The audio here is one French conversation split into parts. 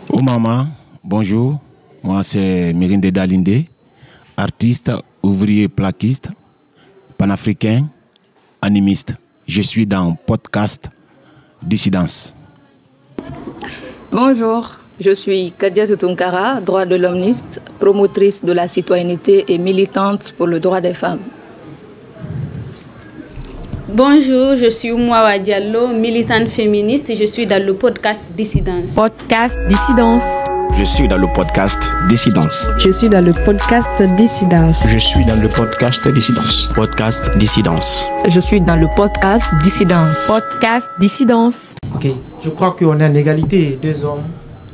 Oh maman, bonjour. Moi c'est Mirinde Dalinde, artiste, ouvrier plaquiste, panafricain, animiste. Je suis dans podcast Dissidence. Bonjour, je suis Kadia Tutunkara, droit de l'homiste, promotrice de la citoyenneté et militante pour le droit des femmes. Bonjour, je suis Oumawa Diallo, militante féministe et je suis dans le podcast Dissidence. Podcast Dissidence. Je suis dans le podcast Dissidence. Je suis dans le podcast Dissidence. Je suis dans le podcast Dissidence. Podcast Dissidence. Je suis dans le podcast Dissidence. Podcast Dissidence. Ok, je crois qu'on est en égalité, 2 hommes,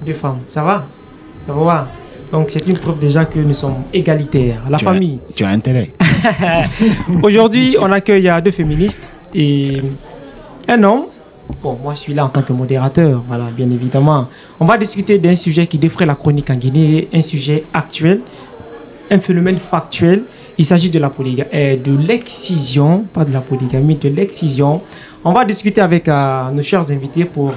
2 femmes. Ça va? Ça va? Donc c'est une preuve déjà que nous sommes égalitaires. La famille. Tu as intérêt. Aujourd'hui, on accueille 2 féministes et un homme. Bon, moi je suis là en tant que modérateur, voilà, bien évidemment. On va discuter d'un sujet qui défraie la chronique en Guinée, un sujet actuel, un phénomène factuel. Il s'agit de de l'excision, pas de la polygamie, de l'excision. On va discuter avec nos chers invités pour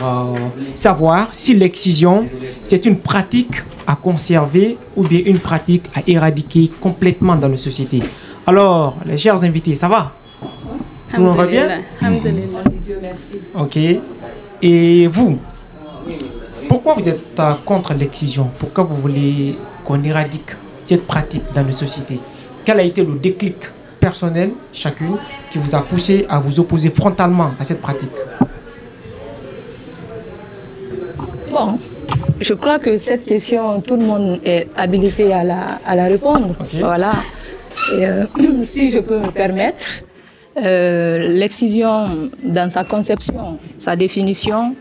savoir si l'excision, c'est une pratique à conserver ou bien une pratique à éradiquer complètement dans nos sociétés. Alors, les chers invités, ça va? Tout le monde va bien? Alhamdulillah. Dieu merci. Ok. Et vous, pourquoi vous êtes contre l'excision? Pourquoi vous voulez qu'on éradique cette pratique dans nos sociétés? Quel a été le déclic personnel, chacune, qui vous a poussé à vous opposer frontalement à cette pratique? Bon, je crois que cette question, tout le monde est habilité à la répondre. Okay. Voilà. Et, si je peux me permettre, l'excision, dans sa conception, sa définition,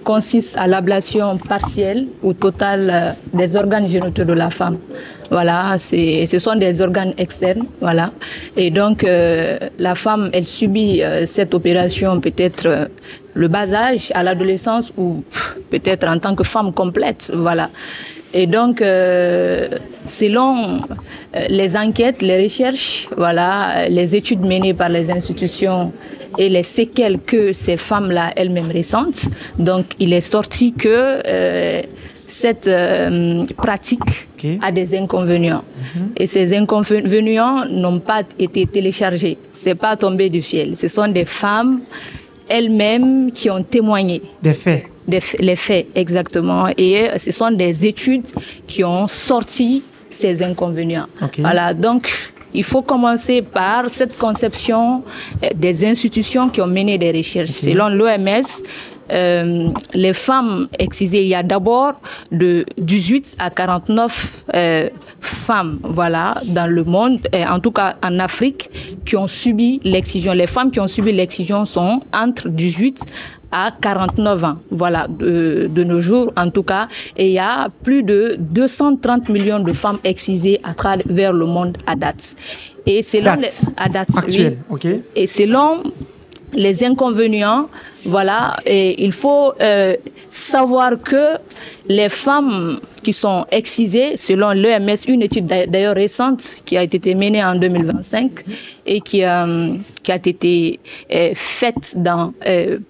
consiste à l'ablation partielle ou totale des organes génitaux de la femme. Voilà, ce sont des organes externes, voilà. Et donc, la femme, elle subit cette opération peut-être le bas âge, à l'adolescence ou peut-être en tant que femme complète, voilà. Et donc, selon les enquêtes, les recherches, voilà, les études menées par les institutions et les séquelles que ces femmes-là elles-mêmes ressentent, donc il est sorti que cette pratique a des inconvénients. Et ces inconvénients n'ont pas été téléchargés. C'est pas tombé du ciel. Ce sont des femmes elles-mêmes qui ont témoigné. Des faits. Les faits, exactement. Et ce sont des études qui ont sorti ces inconvénients. Voilà, donc il faut commencer par cette conception des institutions qui ont mené des recherches. Selon l'OMS, les femmes excisées, il y a d'abord de 18 à 49 femmes, voilà, dans le monde, en tout cas en Afrique, qui ont subi l'excision. Les femmes qui ont subi l'excision sont entre 18 à 49 ans, voilà, de nos jours en tout cas. Et il y a plus de 230 millions de femmes excisées à travers le monde à date. Et selon à date actuelle, oui. Okay. Et selon les inconvénients, voilà, et il faut savoir que les femmes qui sont excisées, selon l'OMS, une étude d'ailleurs récente qui a été menée en 2025 et qui a été faite dans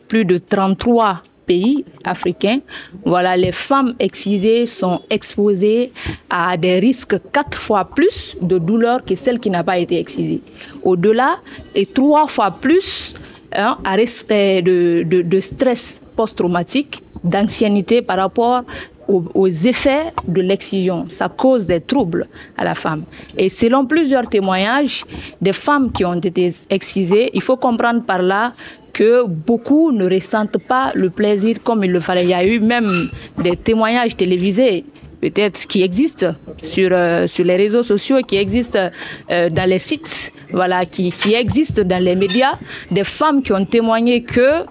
plus de 33 pays africains, voilà, les femmes excisées sont exposées à des risques 4 fois plus de douleur que celles qui n'ont pas été excisées. Au-delà, et 3 fois plus à risque de stress post-traumatique, d'ancienneté par rapport aux effets de l'excision. Ça cause des troubles à la femme. Et selon plusieurs témoignages des femmes qui ont été excisées, il faut comprendre par là que beaucoup ne ressentent pas le plaisir comme il le fallait. Il y a eu même des témoignages télévisés peut-être qui existent sur les réseaux sociaux, qui existent dans les sites, voilà, qui existent dans les médias, des femmes qui ont témoigné que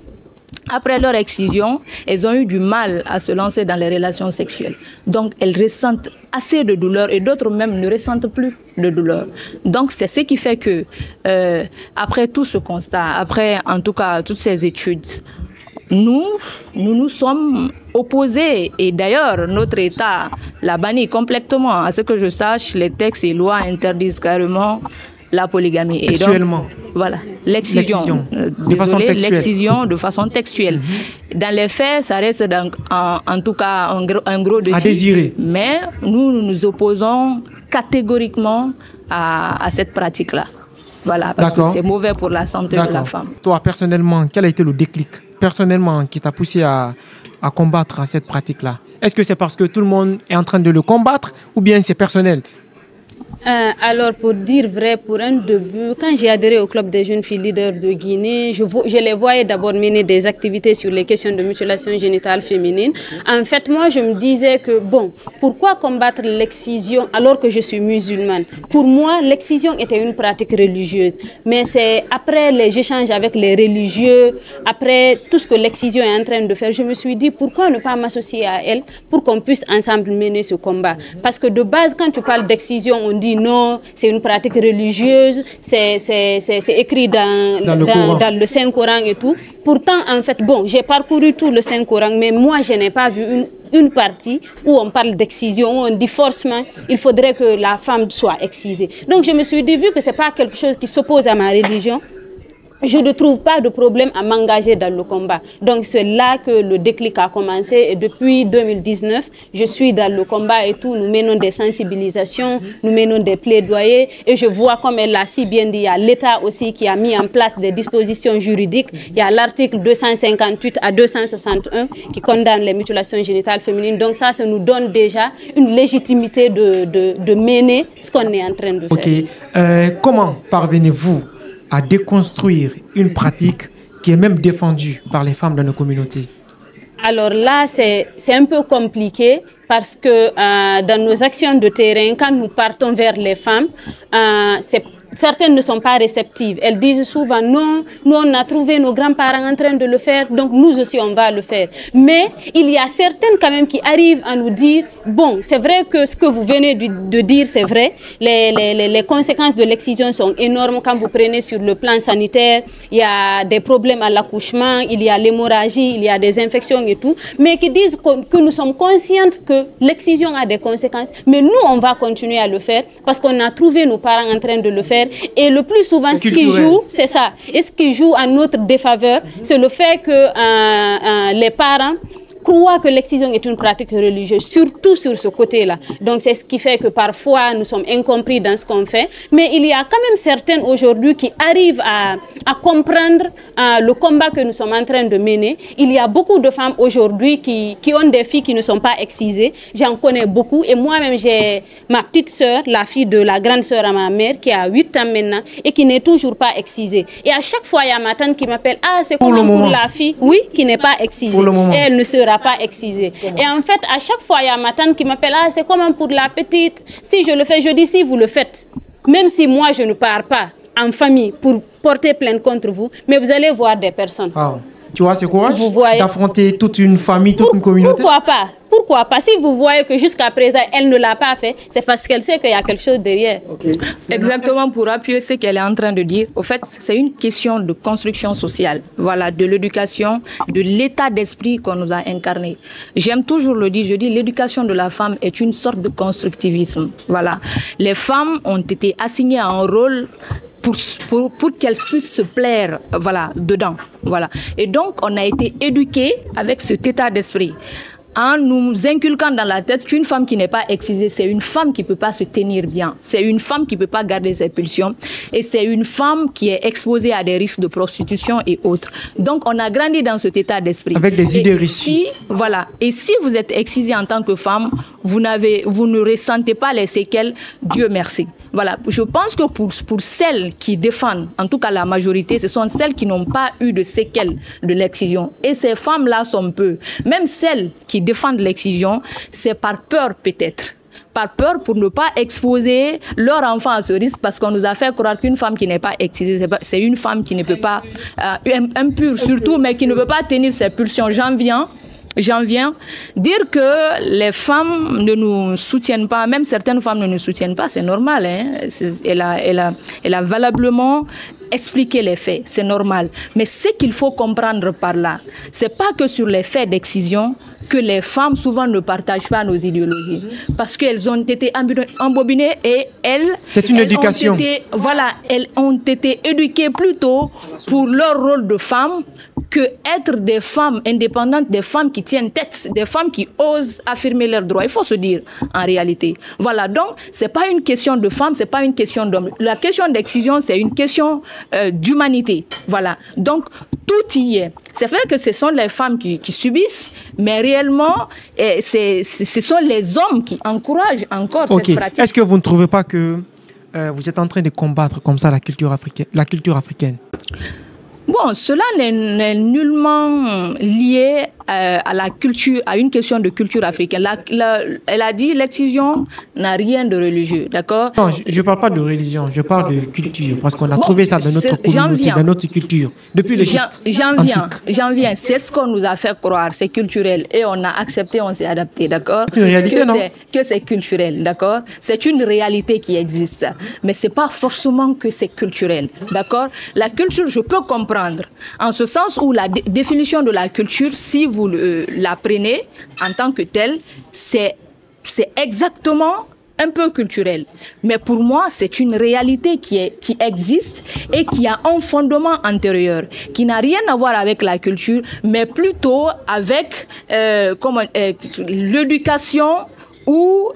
après leur excision, elles ont eu du mal à se lancer dans les relations sexuelles. Donc, elles ressentent assez de douleur et d'autres même ne ressentent plus de douleur. Donc, c'est ce qui fait que, après tout ce constat, après en tout cas toutes ces études, nous sommes opposés. Et d'ailleurs, notre État l'a banni complètement. À ce que je sache, les textes et lois interdisent carrément la polygamie. Et textuellement. donc, voilà, l'excision. L'excision de façon textuelle. Dans les faits, ça reste en tout cas un gros défi. À désirer. Mais nous nous opposons catégoriquement à cette pratique-là. Voilà, parce que c'est mauvais pour la santé de la femme. Toi, personnellement, quel a été le déclic personnellement qui t'a poussé à combattre cette pratique-là? Est-ce que c'est parce que tout le monde est en train de le combattre ou bien c'est personnel? Alors, pour dire vrai, pour un début, quand j'ai adhéré au Club des jeunes filles leaders de Guinée, je les voyais d'abord mener des activités sur les questions de mutilation génitale féminine. En fait, moi, je me disais que, bon, pourquoi combattre l'excision alors que je suis musulmane? Pour moi, l'excision était une pratique religieuse. Mais c'est après les échanges avec les religieux, après tout ce que l'excision est en train de faire, je me suis dit, pourquoi ne pas m'associer à elle pour qu'on puisse ensemble mener ce combat? Parce que de base, quand tu parles d'excision, on dit non, c'est une pratique religieuse, c'est écrit dans le Saint-Coran et tout. Pourtant, en fait, bon, j'ai parcouru tout le Saint-Coran, mais moi, je n'ai pas vu une partie où on parle d'excision, où on dit forcément, il faudrait que la femme soit excisée. Donc, je me suis dit, vu que ce n'est pas quelque chose qui s'oppose à ma religion, je ne trouve pas de problème à m'engager dans le combat. Donc c'est là que le déclic a commencé et depuis 2019, je suis dans le combat et tout. Nous menons des sensibilisations, nous menons des plaidoyers et je vois, comme elle l'a si bien dit, il y a l'État aussi qui a mis en place des dispositions juridiques. Il y a l'article 258 à 261 qui condamne les mutilations génitales féminines. Donc ça nous donne déjà une légitimité de mener ce qu'on est en train de faire. Comment parvenez-vous à déconstruire une pratique qui est même défendue par les femmes de nos communautés? Alors là, c'est un peu compliqué parce que dans nos actions de terrain, quand nous partons vers les femmes, certaines ne sont pas réceptives. Elles disent souvent non, nous on a trouvé nos grands-parents en train de le faire, donc nous aussi on va le faire. Mais il y a certaines quand même qui arrivent à nous dire, bon, c'est vrai que ce que vous venez de dire, c'est vrai, les conséquences de l'excision sont énormes quand vous prenez sur le plan sanitaire, il y a des problèmes à l'accouchement, il y a l'hémorragie, il y a des infections et tout, mais qui disent que nous sommes conscientes que l'excision a des conséquences, mais nous on va continuer à le faire parce qu'on a trouvé nos parents en train de le faire. Et le plus souvent, ce qui joue, c'est ça. Et ce qui joue à notre défaveur, c'est le fait que les parents croient que l'excision est une pratique religieuse, surtout sur ce côté-là. Donc c'est ce qui fait que parfois nous sommes incompris dans ce qu'on fait. Mais il y a quand même certaines aujourd'hui qui arrivent à comprendre le combat que nous sommes en train de mener. Il y a beaucoup de femmes aujourd'hui qui ont des filles qui ne sont pas excisées. J'en connais beaucoup. Et moi-même, j'ai ma petite sœur, la fille de la grande sœur à ma mère, qui a 8 ans maintenant et qui n'est toujours pas excisée. Et à chaque fois, il y a ma tante qui m'appelle, ah, c'est comment pour la fille, oui, qui n'est pas excisée. Et elle ne sera pas excisée. Et en fait, à chaque fois, il y a ma tante qui m'appelle, ah, c'est comment pour la petite. Si je le fais, je dis, si vous le faites, même si moi, je ne pars pas en famille pour porter plainte contre vous, mais vous allez voir des personnes. Wow. Tu vois, c'est courage d'affronter toute une famille, toute une communauté. Pourquoi pas? Pourquoi pas? Si vous voyez que jusqu'à présent, elle ne l'a pas fait, c'est parce qu'elle sait qu'il y a quelque chose derrière. Exactement, pour appuyer ce qu'elle est en train de dire. Au fait, c'est une question de construction sociale. Voilà, de l'éducation, de l'état d'esprit qu'on nous a incarné. J'aime toujours le dire, je dis l'éducation de la femme est une sorte de constructivisme. Voilà. Les femmes ont été assignées à un rôle pour qu'elles puissent se plaire, voilà, dedans, voilà. Et donc, on a été éduqués avec cet état d'esprit, en nous inculquant dans la tête qu'une femme qui n'est pas excisée, c'est une femme qui ne peut pas se tenir bien, c'est une femme qui ne peut pas garder ses pulsions, et c'est une femme qui est exposée à des risques de prostitution et autres. Donc, on a grandi dans cet état d'esprit. Avec des idées reçues. Voilà. Et si vous êtes excisée en tant que femme, vous ne ressentez pas les séquelles, Dieu merci. Voilà, je pense que pour celles qui défendent, en tout cas la majorité, ce sont celles qui n'ont pas eu de séquelles de l'excision. Et ces femmes-là sont peu. Même celles qui défendent l'excision, c'est par peur peut-être. Par peur pour ne pas exposer leur enfant à ce risque, parce qu'on nous a fait croire qu'une femme qui n'est pas excisée, c'est une femme qui ne peut pas, impure surtout, mais qui ne peut pas tenir ses pulsions. J'en viens dire que les femmes ne nous soutiennent pas, même certaines femmes ne nous soutiennent pas, c'est normal. Hein? Elle a valablement expliquer les faits, c'est normal. Mais ce qu'il faut comprendre par là, c'est pas que sur les faits d'excision que les femmes souvent ne partagent pas nos idéologies. Parce qu'elles ont été embobinées et c'est une éducation. Elles ont été éduquées plutôt pour leur rôle de femme que être des femmes indépendantes, des femmes qui tiennent tête, des femmes qui osent affirmer leurs droits. Il faut se dire en réalité. Voilà, donc c'est pas une question de femme, c'est pas une question d'homme. La question d'excision, c'est une question d'humanité. Voilà, donc tout y est. C'est vrai que ce sont les femmes qui subissent, mais réellement, ce sont les hommes qui encouragent encore cette pratique. Est-ce que vous ne trouvez pas que vous êtes en train de combattre comme ça la culture africaine? Bon, cela n'est nullement lié à la culture, à une question de culture africaine. Elle a dit l'excision n'a rien de religieux, d'accord? Non, je ne parle pas de religion, je parle de culture, parce qu'on a trouvé ça dans notre communauté, dans notre culture, depuis le J'en viens, c'est ce qu'on nous a fait croire, c'est culturel, et on a accepté, on s'est adapté, d'accord? C'est une réalité, non? Que c'est culturel, d'accord? C'est une réalité qui existe, mais ce n'est pas forcément que c'est culturel, d'accord? La culture, je peux comprendre, en ce sens où la définition de la culture, si vous la prenez en tant que telle, c'est exactement un peu culturel. Mais pour moi, c'est une réalité qui existe et qui a un fondement antérieur, qui n'a rien à voir avec la culture, mais plutôt avec l'éducation ou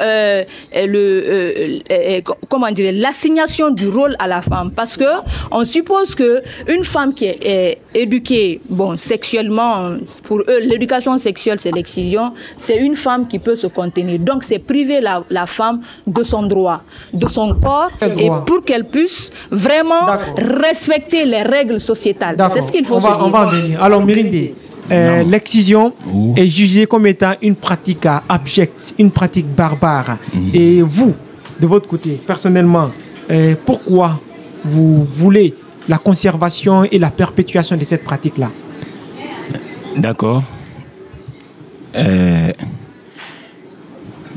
l'assignation du rôle à la femme, parce que on suppose que une femme qui est éduquée, sexuellement, pour eux l'éducation sexuelle c'est l'excision, c'est une femme qui peut se contenir, donc c'est priver la femme de son droit, de son corps, et pour qu'elle puisse vraiment respecter les règles sociétales. C'est ce qu'il faut se dire. On va en venir. Alors Mirindé, l'excision est jugée comme étant une pratique abjecte, une pratique barbare. Et vous, de votre côté, personnellement, pourquoi vous voulez la conservation et la perpétuation de cette pratique-là? D'accord.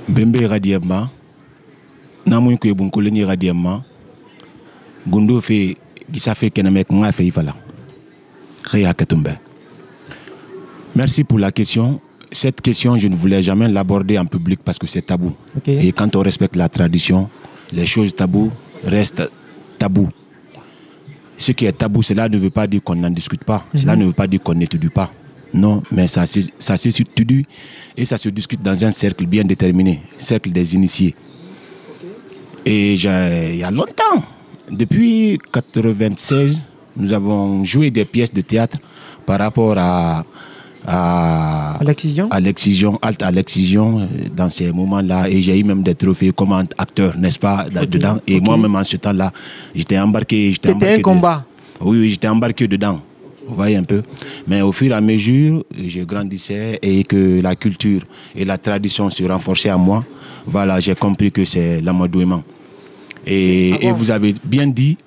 Bembe radiema, namu ko bon koloni radiema, gundo fe gisa fe kenamek nga fe ifala. Ria katumba. Merci pour la question. Cette question, je ne voulais jamais l'aborder en public parce que c'est tabou. Et quand on respecte la tradition, les choses tabous restent tabous. Ce qui est tabou, cela ne veut pas dire qu'on n'en discute pas. Cela ne veut pas dire qu'on n'étudie pas. Non, mais ça s'étudie et ça se discute dans un cercle bien déterminé, cercle des initiés. Et il y a longtemps, depuis 1996, nous avons joué des pièces de théâtre par rapport à l'excision, à l'excision dans ces moments-là, et j'ai eu même des trophées comme acteur, n'est-ce pas, dedans. Et moi-même en ce temps-là, j'étais embarqué. C'était un combat. Oui, j'étais embarqué dedans. Vous voyez un peu. Mais au fur et à mesure, je grandissais et que la culture et la tradition se renforçaient à moi. Voilà, j'ai compris que c'est l'amadouement. Et vous avez bien dit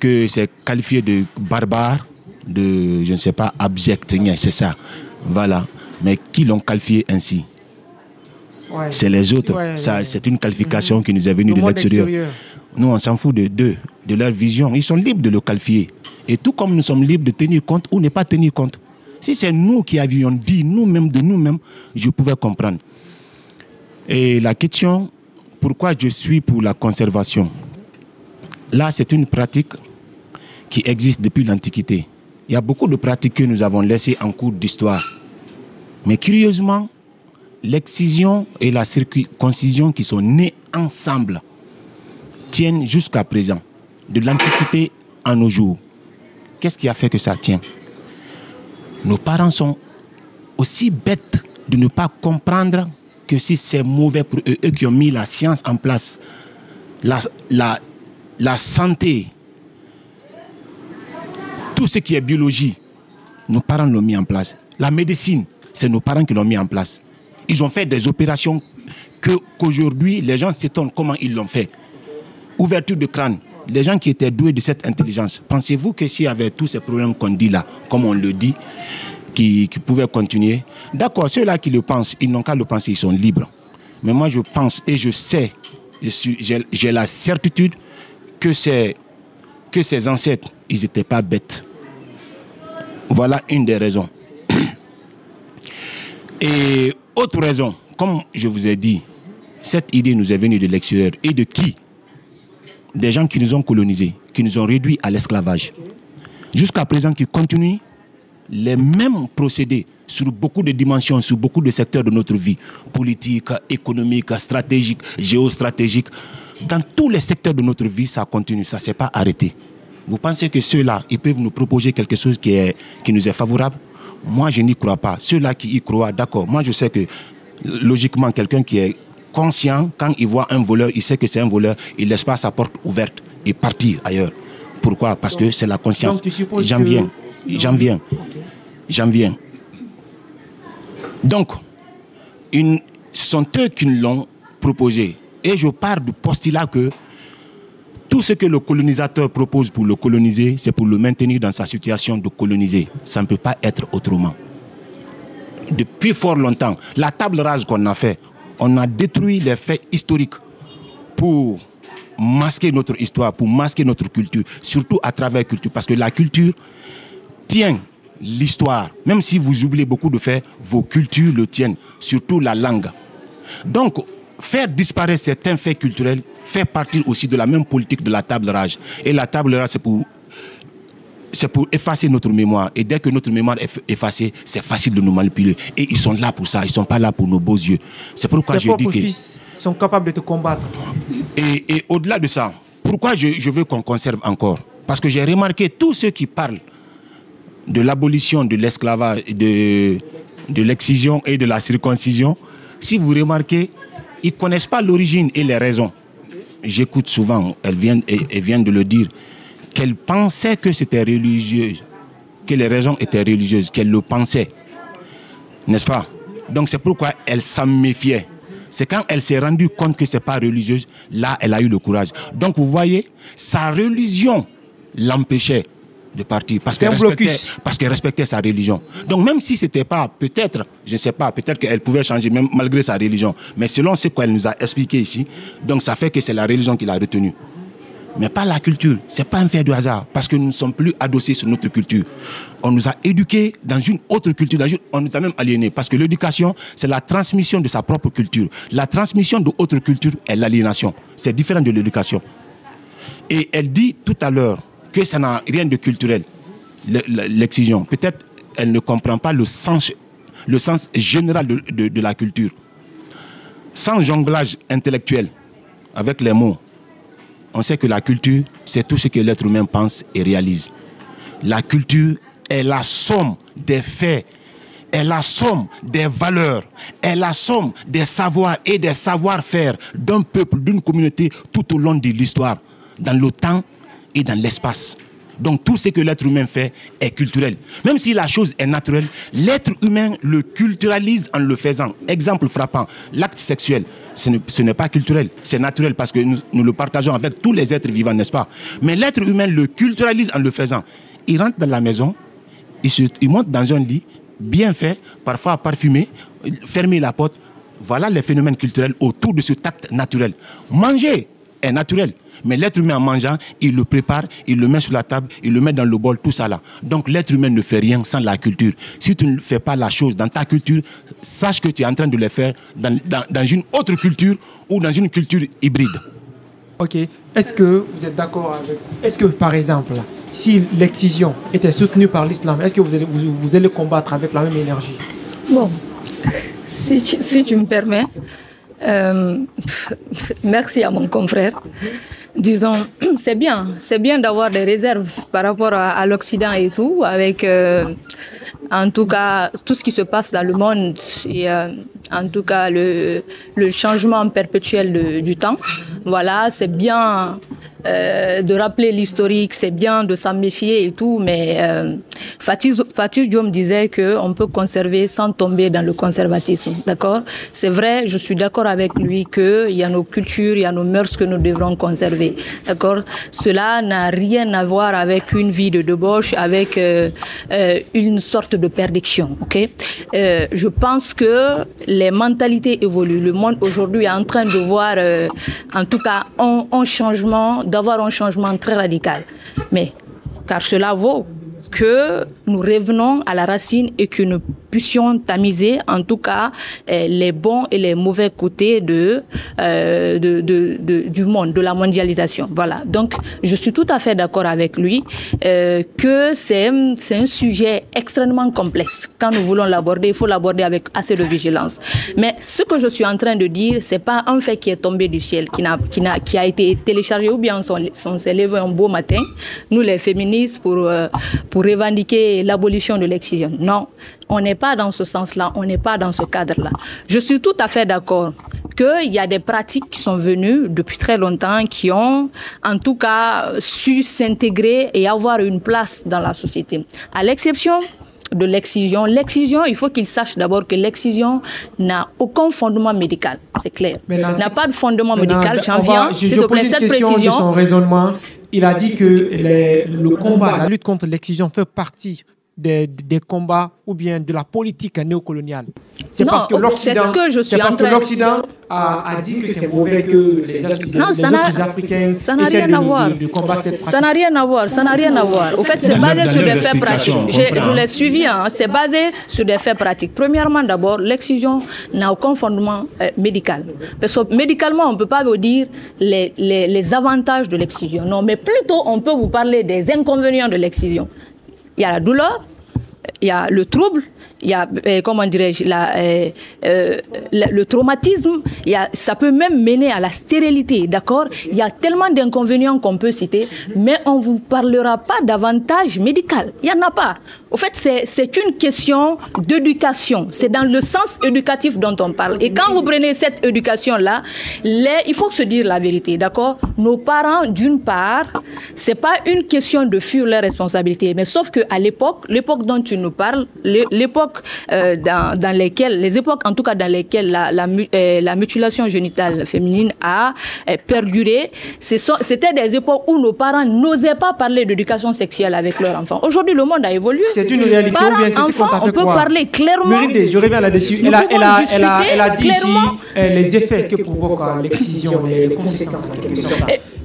que c'est qualifié de barbare, de, je ne sais pas, abject, c'est ça. Voilà. Mais qui l'ont qualifié ainsi? C'est les autres. C'est une qualification qui nous est venue de l'extérieur. Nous, on s'en fout de leur vision. Ils sont libres de le qualifier. Et tout comme nous sommes libres de tenir compte ou ne pas tenir compte. Si c'est nous qui avions dit nous-mêmes de nous-mêmes, je pouvais comprendre. Et la question, pourquoi je suis pour la conservation? Là, c'est une pratique qui existe depuis l'Antiquité. Il y a beaucoup de pratiques que nous avons laissées en cours d'histoire. Mais curieusement, l'excision et la circoncision qui sont nées ensemble tiennent jusqu'à présent, de l'Antiquité à nos jours. Qu'est-ce qui a fait que ça tient? Nos parents sont aussi bêtes de ne pas comprendre que si c'est mauvais pour eux, eux qui ont mis la science en place, la santé, tout ce qui est biologie, nos parents l'ont mis en place. La médecine, c'est nos parents qui l'ont mis en place. Ils ont fait des opérations qu'aujourd'hui, les gens s'étonnent comment ils l'ont fait. Ouverture de crâne. Les gens qui étaient doués de cette intelligence, pensez-vous que s'il y avait tous ces problèmes qu'on dit là, comme on le dit, qui pouvaient continuer? D'accord, ceux-là qui le pensent, ils n'ont qu'à le penser, ils sont libres. Mais moi, je pense et je sais, j'ai la certitude que ces ancêtres ils n'étaient pas bêtes. Voilà une des raisons. Et autre raison, comme je vous ai dit, cette idée nous est venue de l'extérieur. Et de qui? Des gens qui nous ont colonisés, qui nous ont réduits à l'esclavage. Jusqu'à présent, qui continuent les mêmes procédés sur beaucoup de dimensions, sur beaucoup de secteurs de notre vie, politique, économique, stratégique, géostratégique. Dans tous les secteurs de notre vie, ça continue, ça ne s'est pas arrêté. Vous pensez que ceux-là, ils peuvent nous proposer quelque chose qui nous est favorable? Moi, je n'y crois pas. Ceux-là qui y croient, d'accord. Moi, je sais que, logiquement, quelqu'un qui est conscient, quand il voit un voleur, il sait que c'est un voleur, il ne laisse pas sa porte ouverte et partir ailleurs. Pourquoi? Parce que c'est la conscience. J'en viens. Donc, ce sont eux qui l'ont proposé. Et je pars du postulat que tout ce que le colonisateur propose pour le coloniser, c'est pour le maintenir dans sa situation de coloniser. Ça ne peut pas être autrement. Depuis fort longtemps, la table rase qu'on a fait, on a détruit les faits historiques pour masquer notre histoire, pour masquer notre culture, surtout à travers la culture, parce que la culture tient l'histoire. Même si vous oubliez beaucoup de faits, vos cultures le tiennent, surtout la langue. Donc, faire disparaître certains faits culturels fait partie aussi de la même politique de la table rase. Et la table rase, c'est pour effacer notre mémoire. Et dès que notre mémoire est effacée, c'est facile de nous manipuler. Et ils sont là pour ça, ils ne sont pas là pour nos beaux yeux. C'est pourquoi je dis que... Tes fils sont capables de te combattre. Et au-delà de ça, pourquoi je veux qu'on conserve encore? Parce que j'ai remarqué tous ceux qui parlent de l'abolition de l'esclavage, de l'excision et de la circoncision, si vous remarquez, ils ne connaissent pas l'origine et les raisons. J'écoute souvent, elle vient de le dire, qu'elle pensait que c'était religieux, que les raisons étaient religieuses, qu'elle le pensait. N'est-ce pas? Donc c'est pourquoi elle s'en méfiait. C'est quand elle s'est rendue compte que ce n'est pas religieuse, là elle a eu le courage. Donc vous voyez, sa religion l'empêchait de partir parce qu'elle respectait sa religion. Donc même si ce n'était pas, peut-être, je ne sais pas, peut-être qu'elle pouvait changer même malgré sa religion. Mais selon ce qu'elle nous a expliqué ici, donc ça fait que c'est la religion qui l'a retenue. Mais pas la culture. Ce n'est pas un fait de hasard parce que nous ne sommes plus adossés sur notre culture. On nous a éduqués dans une autre culture, on nous a même aliénés parce que l'éducation, c'est la transmission de sa propre culture. La transmission d'autres cultures est l'aliénation. C'est différent de l'éducation. Et elle dit tout à l'heure que ça n'a rien de culturel, l'excision. Peut-être elle ne comprend pas le sens général de la culture. Sans jonglage intellectuel avec les mots, on sait que la culture, c'est tout ce que l'être humain pense et réalise. La culture est la somme des faits, est la somme des valeurs, est la somme des savoirs et des savoir-faire d'un peuple, d'une communauté tout au long de l'histoire, dans le temps et dans l'espace. Donc tout ce que l'être humain fait est culturel. Même si la chose est naturelle, l'être humain le culturalise en le faisant. Exemple frappant, l'acte sexuel, ce n'est pas culturel, c'est naturel parce que nous le partageons avec tous les êtres vivants, n'est-ce pas? Mais l'être humain le culturalise en le faisant. Il rentre dans la maison, il monte dans un lit, bien fait, parfois parfumé, fermer la porte. Voilà les phénomènes culturels autour de cet acte naturel. Manger est naturel. Mais l'être humain en mangeant, il le prépare, il le met sur la table, il le met dans le bol, tout ça là. Donc l'être humain ne fait rien sans la culture. Si tu ne fais pas la chose dans ta culture, sache que tu es en train de le faire dans une autre culture ou dans une culture hybride. Ok. Est-ce que vous êtes d'accord avec... Est-ce que par exemple, si l'excision était soutenue par l'islam, est-ce que vous allez combattre avec la même énergie? Bon, si tu me permets, merci à mon confrère. Disons, c'est bien d'avoir des réserves par rapport à l'Occident et tout, avec en tout cas tout ce qui se passe dans le monde et en tout cas le changement perpétuel du temps. Voilà, c'est bien de rappeler l'historique, c'est bien de s'en méfier et tout, mais Fatou Diom disait qu'on peut conserver sans tomber dans le conservatisme, d'accord? C'est vrai, je suis d'accord avec lui qu'il y a nos cultures, il y a nos mœurs que nous devrons conserver, d'accord? Cela n'a rien à voir avec une vie de débauche, avec une sorte de perdition, ok? Je pense que les mentalités évoluent. Le monde aujourd'hui est en train de voir, en tout cas, d'avoir un changement très radical. Mais car cela vaut que nous revenons à la racine et que nous puissions tamiser en tout cas les bons et les mauvais côtés du monde, de la mondialisation. Voilà. Donc, je suis tout à fait d'accord avec lui que c'est un sujet extrêmement complexe. Quand nous voulons l'aborder, il faut l'aborder avec assez de vigilance. Mais ce que je suis en train de dire, c'est pas un fait qui est tombé du ciel, qui a été téléchargé ou bien on s'est levé un beau matin, nous les féministes, pour revendiquer l'abolition de l'excision. Non, on n'est pas dans ce sens-là, on n'est pas dans ce cadre-là. Je suis tout à fait d'accord qu'il y a des pratiques qui sont venues depuis très longtemps, qui ont en tout cas su s'intégrer et avoir une place dans la société. À l'exception de l'excision. L'excision, il faut qu'il sache d'abord que l'excision n'a aucun fondement médical, c'est clair. N'a pas de fondement médical. J'en viens, s'il te plaît, cette précision. De son raisonnement, il a dit que le combat, la lutte contre l'excision fait partie des combats ou bien de la politique néocoloniale. C'est parce que l'Occident a dit que c'est mauvais que les autres Africains essaient de combattre cette pratique. Ça n'a rien à voir, ça n'a rien à voir. Au fait, c'est basé sur des faits pratiques. Je l'ai suivi, hein, c'est basé sur des faits pratiques. Premièrement, d'abord, l'excision n'a aucun fondement médical. Parce que médicalement, on ne peut pas vous dire les avantages de l'excision. Non, mais plutôt, on peut vous parler des inconvénients de l'excision. Il y a la douleur, il y a le trouble, il y a, comment dirais-je, le traumatisme, ça peut même mener à la stérilité, d'accord? Il y a tellement d'inconvénients qu'on peut citer, mais on ne vous parlera pas d'avantages médicaux. Il n'y en a pas. Au fait, c'est une question d'éducation. C'est dans le sens éducatif dont on parle. Et quand vous prenez cette éducation-là, il faut se dire la vérité, d'accord? Nos parents, d'une part, ce n'est pas une question de fuir leurs responsabilités, mais sauf qu'à l'époque dont tu nous parles, l'époque dans lesquelles, les époques en tout cas dans lesquelles la mutilation génitale féminine a perduré, c'était des époques où nos parents n'osaient pas parler d'éducation sexuelle avec leurs enfants. Aujourd'hui, le monde a évolué. C'est une réalité. Parents, enfants, on peut parler clairement. Merideh, je reviens là-dessus. Elle a dit ici les effets que provoque l'excision, les conséquences en quelque sorte.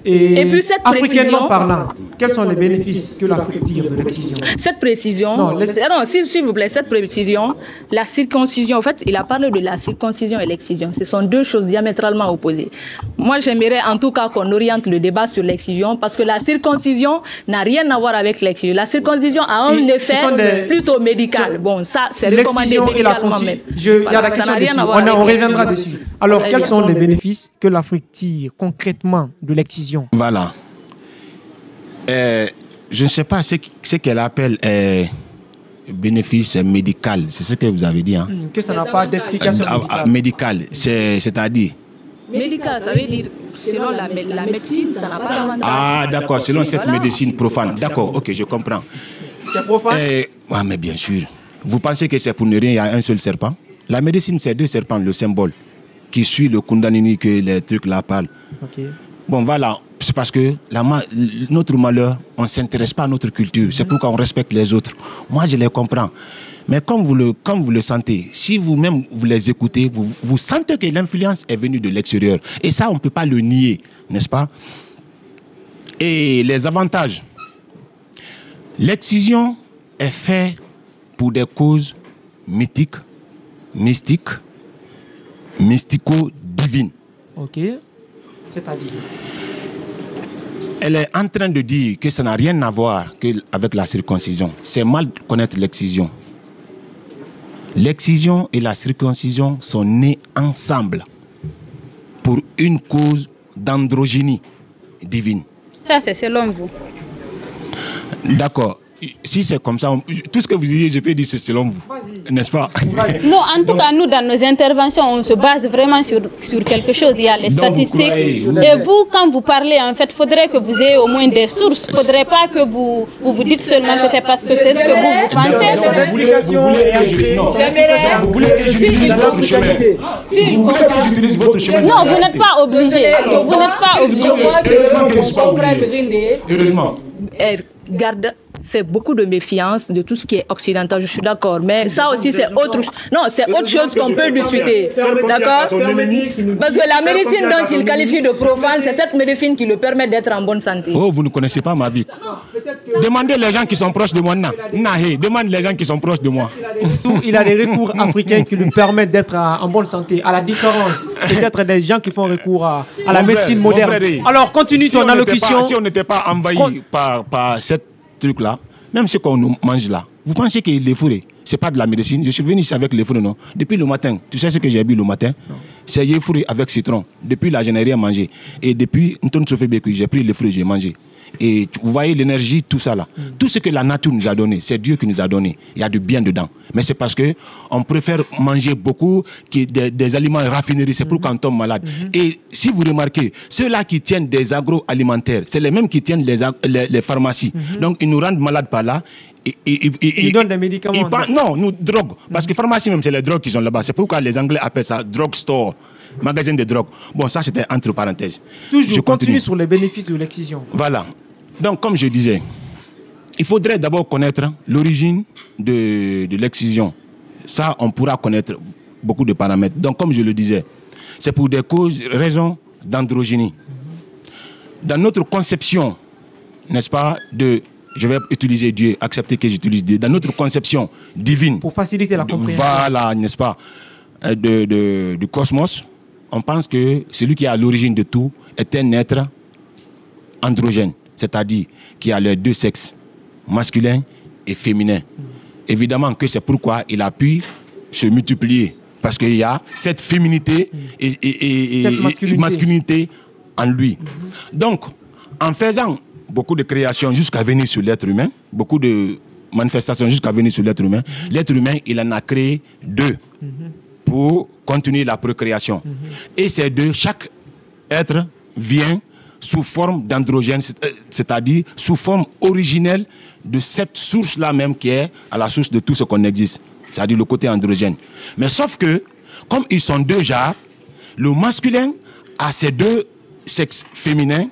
Et puis cette africainement parlant, quels sont les bénéfices que l'Afrique tire de l'excision? Cette précision, s'il vous plaît, cette précision, la circoncision, en fait, il a parlé de la circoncision et l'excision. Ce sont deux choses diamétralement opposées. Moi, j'aimerais en tout cas qu'on oriente le débat sur l'excision parce que la circoncision n'a rien à voir avec l'excision. La circoncision a un effet plutôt médical. Bon, ça, c'est recommandé médicalement même. Il y a la question dessus. On reviendra dessus. Alors, quels sont les bénéfices que l'Afrique tire concrètement de l'excision? Voilà. Je ne sais pas ce qu'elle appelle bénéfice médical. C'est ce que vous avez dit. Hein? Que ça n'a pas d'explication médicale. C'est-à-dire médical, ça veut dire selon la médecine, ça n'a pas d'avantage. Ah, d'accord, selon cette médecine profane. D'accord, ok, je comprends. C'est profane? Mais bien sûr. Vous pensez que c'est pour ne rien, il y a un seul serpent? La médecine, c'est deux serpents, le symbole, qui suit le Kundalini que les trucs là parlent. Ok. Bon, voilà, c'est parce que notre malheur, on ne s'intéresse pas à notre culture. C'est pourquoi on respecte les autres. Moi, je les comprends. Mais comme vous le sentez, si vous-même vous les écoutez, vous sentez que l'influence est venue de l'extérieur. Et ça, on ne peut pas le nier, n'est-ce pas? Et les avantages. L'excision est faite pour des causes mythiques, mystiques, mystico-divines. Ok. C'est-à-dire? Elle est en train de dire que ça n'a rien à voir avec la circoncision. C'est mal connaître l'excision. L'excision et la circoncision sont nées ensemble pour une cause d'androgynie divine. Ça, c'est selon vous. D'accord. Si c'est comme ça, tout ce que vous disiez, je peux dire c'est selon vous, n'est-ce pas? Non, en tout cas, nous, dans nos interventions, on se base vraiment sur quelque chose. Il y a les statistiques. Et vous, quand vous parlez, en fait, il faudrait que vous ayez au moins des sources. Il ne faudrait pas que vous dites seulement que c'est parce que c'est ce que vous pensez. Vous voulez que j'utilise votre chemin? Vous voulez que j'utilise votre chemin? Non, vous n'êtes pas obligé. Vous n'êtes pas obligé. Heureusement que je ne suis pas obligé. Heureusement. Garde. fait beaucoup de méfiance de tout ce qui est occidental. Je suis d'accord. Mais ça aussi, c'est autre chose. Non, c'est autre chose qu'on peut discuter. D'accord? Parce que la médecine dont il qualifie de profane, c'est cette médecine qui le permet d'être en bonne santé. Oh, vous ne connaissez pas ma vie. Demandez les gens qui sont proches de moi. Demande les gens qui sont proches de moi. Il a des recours africains qui lui permettent d'être en bonne santé. À la différence, peut-être des gens qui font recours à la médecine moderne. Alors, continue ton allocution. Si on n'était pas envahi par ce truc-là, même ce qu'on nous mange là, vous pensez que les fourrés, ce n'est pas de la médecine? Je suis venu ici avec les fourrés, non? Depuis le matin, tu sais ce que j'ai bu le matin? C'est les fruits avec citron. Depuis là, je n'ai rien mangé. Et depuis, j'ai pris les fruits, j'ai mangé. Et vous voyez l'énergie, tout ça là. Tout ce que la nature nous a donné, c'est Dieu qui nous a donné. Il y a du bien dedans. Mais c'est parce qu'on préfère manger beaucoup des aliments raffinés. C'est pour quand on tombe malade. Et si vous remarquez, ceux-là qui tiennent des agroalimentaires, c'est les mêmes qui tiennent les pharmacies. Donc ils nous rendent malades par là. Ils donnent des médicaments. Non, nous droguent. Parce que pharmacie même, c'est les drogues qui sont là-bas. C'est pourquoi les Anglais appellent ça drugstore. Magasin de drogue. Bon, ça c'était entre parenthèses. Toujours, je continue sur les bénéfices de l'excision. Voilà. Donc, comme je disais, il faudrait d'abord connaître l'origine de l'excision. Ça, on pourra connaître beaucoup de paramètres. Donc, comme je le disais, c'est pour des raisons d'androgynie. Dans notre conception, n'est-ce pas, je vais utiliser Dieu, accepter que j'utilise Dieu, dans notre conception divine. Pour faciliter la compréhension. Voilà, n'est-ce pas, du cosmos, on pense que celui qui est à l'origine de tout est un être androgène, c'est-à-dire qui a les deux sexes, masculin et féminin. Évidemment que c'est pourquoi il a pu se multiplier, parce qu'il y a cette féminité et cette masculinité en lui. Donc, en faisant beaucoup de créations jusqu'à venir sur l'être humain, beaucoup de manifestations jusqu'à venir sur l'être humain, il en a créé 2 pour continuer la procréation. Et ces 2, chaque être vient sous forme d'androgène, c'est-à-dire sous forme originelle de cette source-là même qui est à la source de tout ce qu'on existe, c'est-à-dire le côté androgène. Mais sauf que, comme ils sont 2 genres, le masculin a ses 2 sexes féminins.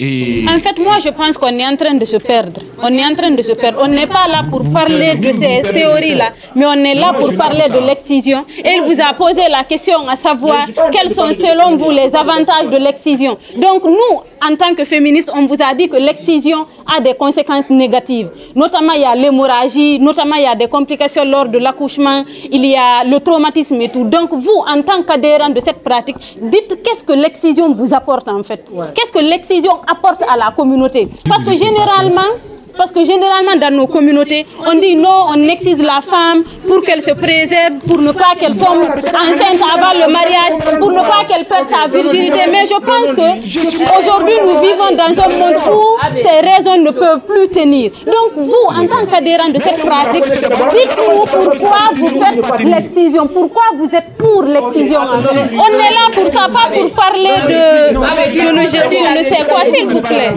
Et en fait, moi, je pense qu'on est en train de se perdre. On n'est pas là pour parler de ces théories-là, mais on est là pour parler de l'excision. Et il vous a posé la question à savoir quels sont, selon vous, les avantages de l'excision. Donc, nous, en tant que féministes, on vous a dit que l'excision a des conséquences négatives. Notamment, il y a l'hémorragie, notamment, il y a des complications lors de l'accouchement, il y a le traumatisme et tout. Donc, vous, en tant qu'adhérent de cette pratique, dites qu'est-ce que l'excision vous apporte en fait. Qu'est-ce que l'excision apporte à la communauté. Parce que généralement dans nos communautés, on dit non, on excise la femme pour qu'elle se préserve, pour ne pas qu'elle tombe enceinte avant le mariage, pour ne pas qu'elle perde sa virginité. Mais je pense qu'aujourd'hui, nous vivons dans un monde où ces raisons ne peuvent plus tenir. Donc vous, en tant qu'adhérent de cette pratique, dites-nous pourquoi vous faites l'excision, pourquoi vous êtes pour l'excision. On est là pour ça, pas pour parler de je ne sais quoi, s'il vous plaît.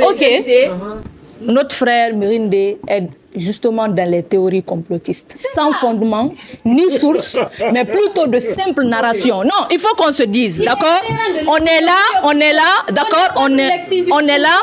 Ok. Notre frère Mirinde est justement dans les théories complotistes, sans fondement, ni source, mais plutôt de simple narration. Non, il faut qu'on se dise, d'accord? On est là, d'accord? On est là,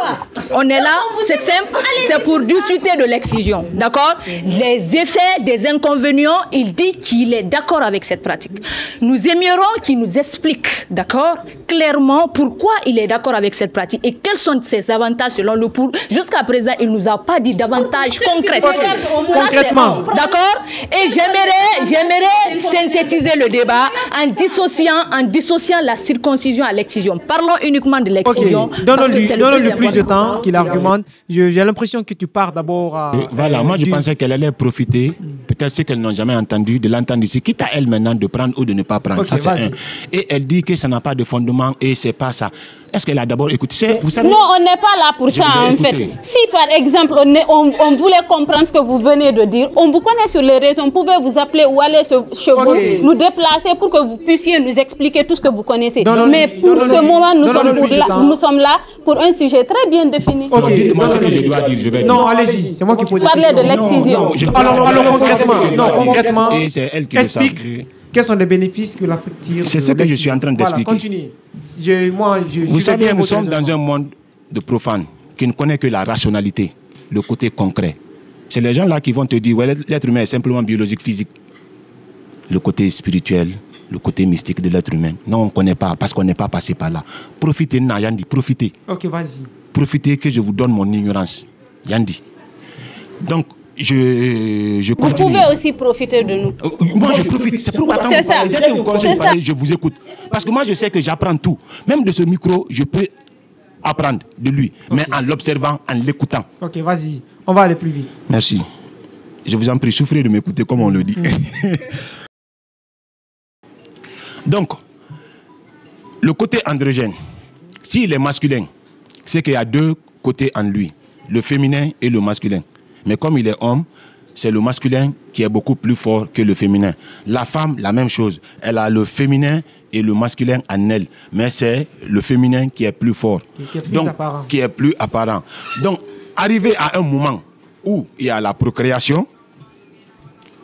c'est simple, c'est pour discuter de l'excision, d'accord? Les effets, des inconvénients, il dit qu'il est d'accord avec cette pratique. Nous aimerions qu'il nous explique, d'accord, clairement pourquoi il est d'accord avec cette pratique et quels sont ses avantages selon le pour. Jusqu'à présent, il ne nous a pas dit davantage concrets. Concrètement. D'accord? Et j'aimerais synthétiser le débat en dissociant la circoncision à l'excision. Parlons uniquement de l'excision. Donne-lui plus de temps qu'il argumente. J'ai l'impression que tu pars d'abord à... Voilà, moi je pensais qu'elle allait profiter, peut-être ce qu'elles n'ont jamais entendu, de l'entendre ici, quitte à elle maintenant de prendre ou de ne pas prendre. Ça, c'est un. Et elle dit que ça n'a pas de fondement et c'est pas ça. Est-ce qu'elle a d'abord écouté? Vous savez, non, on n'est pas là pour ça en fait. Si par exemple on voulait comprendre ce que vous venez de dire, on vous connaît sur les réseaux, on pouvait vous appeler ou aller chez vous, nous déplacer pour que vous puissiez nous expliquer tout ce que vous connaissez. Mais pour ce moment, nous sommes là pour un sujet très bien défini. Dites-moi ce que je dois dire, je vais dire. Non, allez-y, c'est moi qui pose. Parler de l'excision. Alors concrètement, et c'est elle qui explique. Quels sont les bénéfices que l'Afrique tire? C'est ce que je suis en train d'expliquer. Voilà, continue. Vous savez, nous sommes dans un monde de profanes qui ne connaît que la rationalité. le côté concret. C'est les gens là qui vont te dire, ouais, l'être humain est simplement biologique, physique. Le côté spirituel, le côté mystique de l'être humain. Non, on ne connaît pas, parce qu'on n'est pas passé par là. Profitez, Yandi, profitez. Ok, vas-y. Profitez que je vous donne mon ignorance. Yandi. Donc, je continue. Vous pouvez aussi profiter de nous. Moi, je profite. C'est pourquoi quand C'est vous parlez, dès que vous commencez à parler, je vous écoute. Parce que moi, je sais que j'apprends tout. Même de ce micro, je peux apprendre de lui, mais en l'observant, en l'écoutant. Ok, vas-y. On va aller plus vite. Merci. Je vous en prie, souffrez de m'écouter comme on le dit. Donc, le côté androgène, s'il est masculin, c'est qu'il y a deux côtés en lui, le féminin et le masculin. Mais comme il est homme, c'est le masculin qui est beaucoup plus fort que le féminin. La femme, la même chose. Elle a le féminin et le masculin en elle. Mais c'est le féminin qui est plus fort. Qui est plus apparent. Qui est plus apparent. Donc, arrivé à un moment où il y a la procréation,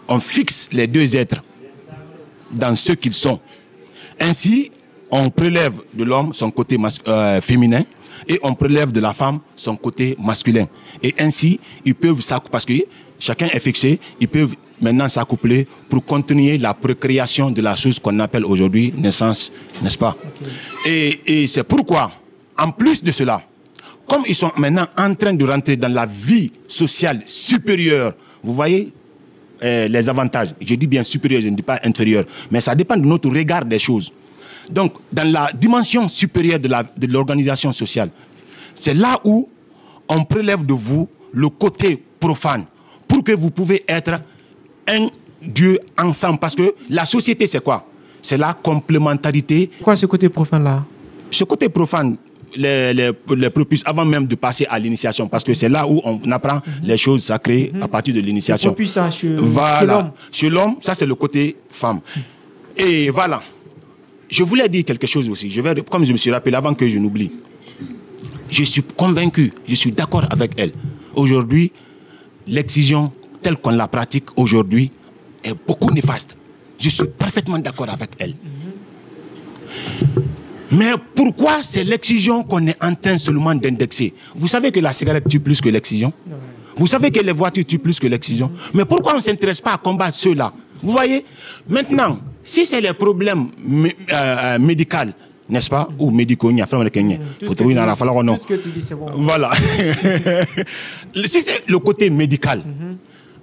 on fixe les deux êtres dans ce qu'ils sont. Ainsi, on prélève de l'homme son côté féminin et on prélève de la femme son côté masculin. Et ainsi, ils peuvent s'accoupler, parce que chacun est fixé, ils peuvent maintenant s'accoupler pour continuer la procréation de la chose qu'on appelle aujourd'hui naissance, n'est-ce pas? Okay. Et c'est pourquoi, en plus de cela, comme ils sont maintenant en train de rentrer dans la vie sociale supérieure, vous voyez les avantages, je dis bien supérieur, je ne dis pas inférieur, mais ça dépend de notre regard des choses. Donc, dans la dimension supérieure de l'organisation sociale, c'est là où on prélève de vous le côté profane pour que vous pouvez être un Dieu ensemble. Parce que la société, c'est quoi? C'est la complémentarité. Quoi ce côté profane-là? Ce côté profane, les propices avant même de passer à l'initiation, parce que c'est là où on apprend les choses sacrées à partir de l'initiation. Voilà. Chez l'homme, ça c'est le côté femme. Et voilà. Je voulais dire quelque chose aussi. Comme je me suis rappelé avant que je n'oublie. Je suis convaincu, je suis d'accord avec elle. Aujourd'hui, l'excision telle qu'on la pratique aujourd'hui est beaucoup néfaste. Je suis parfaitement d'accord avec elle. Mais pourquoi c'est l'excision qu'on est en train seulement d'indexer? Vous savez que la cigarette tue plus que l'excision? Vous savez que les voitures tuent plus que l'excision? Mais pourquoi on ne s'intéresse pas à combattre ceux-là? Vous voyez? Maintenant, si c'est les problèmes médicaux, n'est-ce pas? Ou médicaux, il y a tout ce que tu dis, c'est bon. Voilà. Si c'est le côté médical,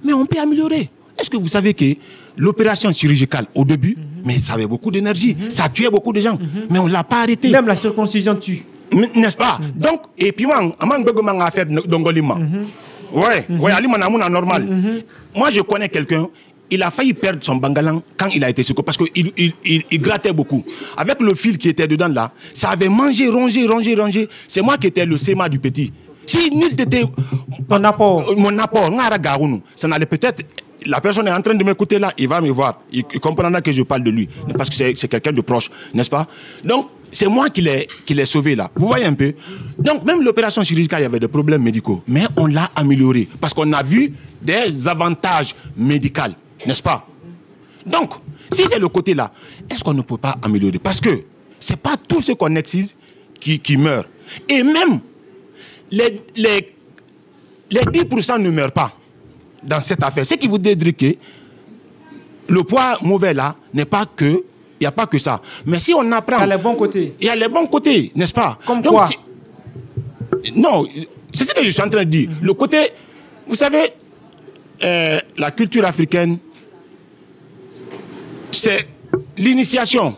mais on peut améliorer. Est-ce que vous savez que l'opération chirurgicale, au début, mais ça avait beaucoup d'énergie, ça tuait beaucoup de gens, mais on ne l'a pas arrêté. Même la circoncision tue. N'est-ce pas? Donc, et puis moi, moi, je connais quelqu'un, il a failli perdre son bangalan quand il a été secoué parce qu'il grattait beaucoup. Avec le fil qui était dedans là, ça avait mangé, rongé. C'est moi qui étais le séma du petit. Si nul était mon apport, ça n'allait peut-être. La personne est en train de m'écouter là, il va me voir. Il comprendra que je parle de lui. Parce que c'est quelqu'un de proche, n'est-ce pas? Donc, c'est moi qui l'ai sauvé là. Vous voyez un peu? Donc, même l'opération chirurgicale, il y avait des problèmes médicaux. Mais on l'a amélioré. Parce qu'on a vu des avantages médicaux, n'est-ce pas? Donc, si c'est le côté là, est-ce qu'on ne peut pas améliorer? Parce que ce n'est pas tout ce qu'on excise qui meurt. Et même, les 10% ne meurent pas dans cette affaire. Ce qui vous dit que le poids mauvais là n'est pas que, il n'y a pas que ça. Mais si on apprend... Il y a les bons côtés. Il y a les bons côtés, n'est-ce pas? Comme donc, quoi? Non, c'est ce que je suis en train de dire. Le côté, vous savez, la culture africaine, c'est l'initiation.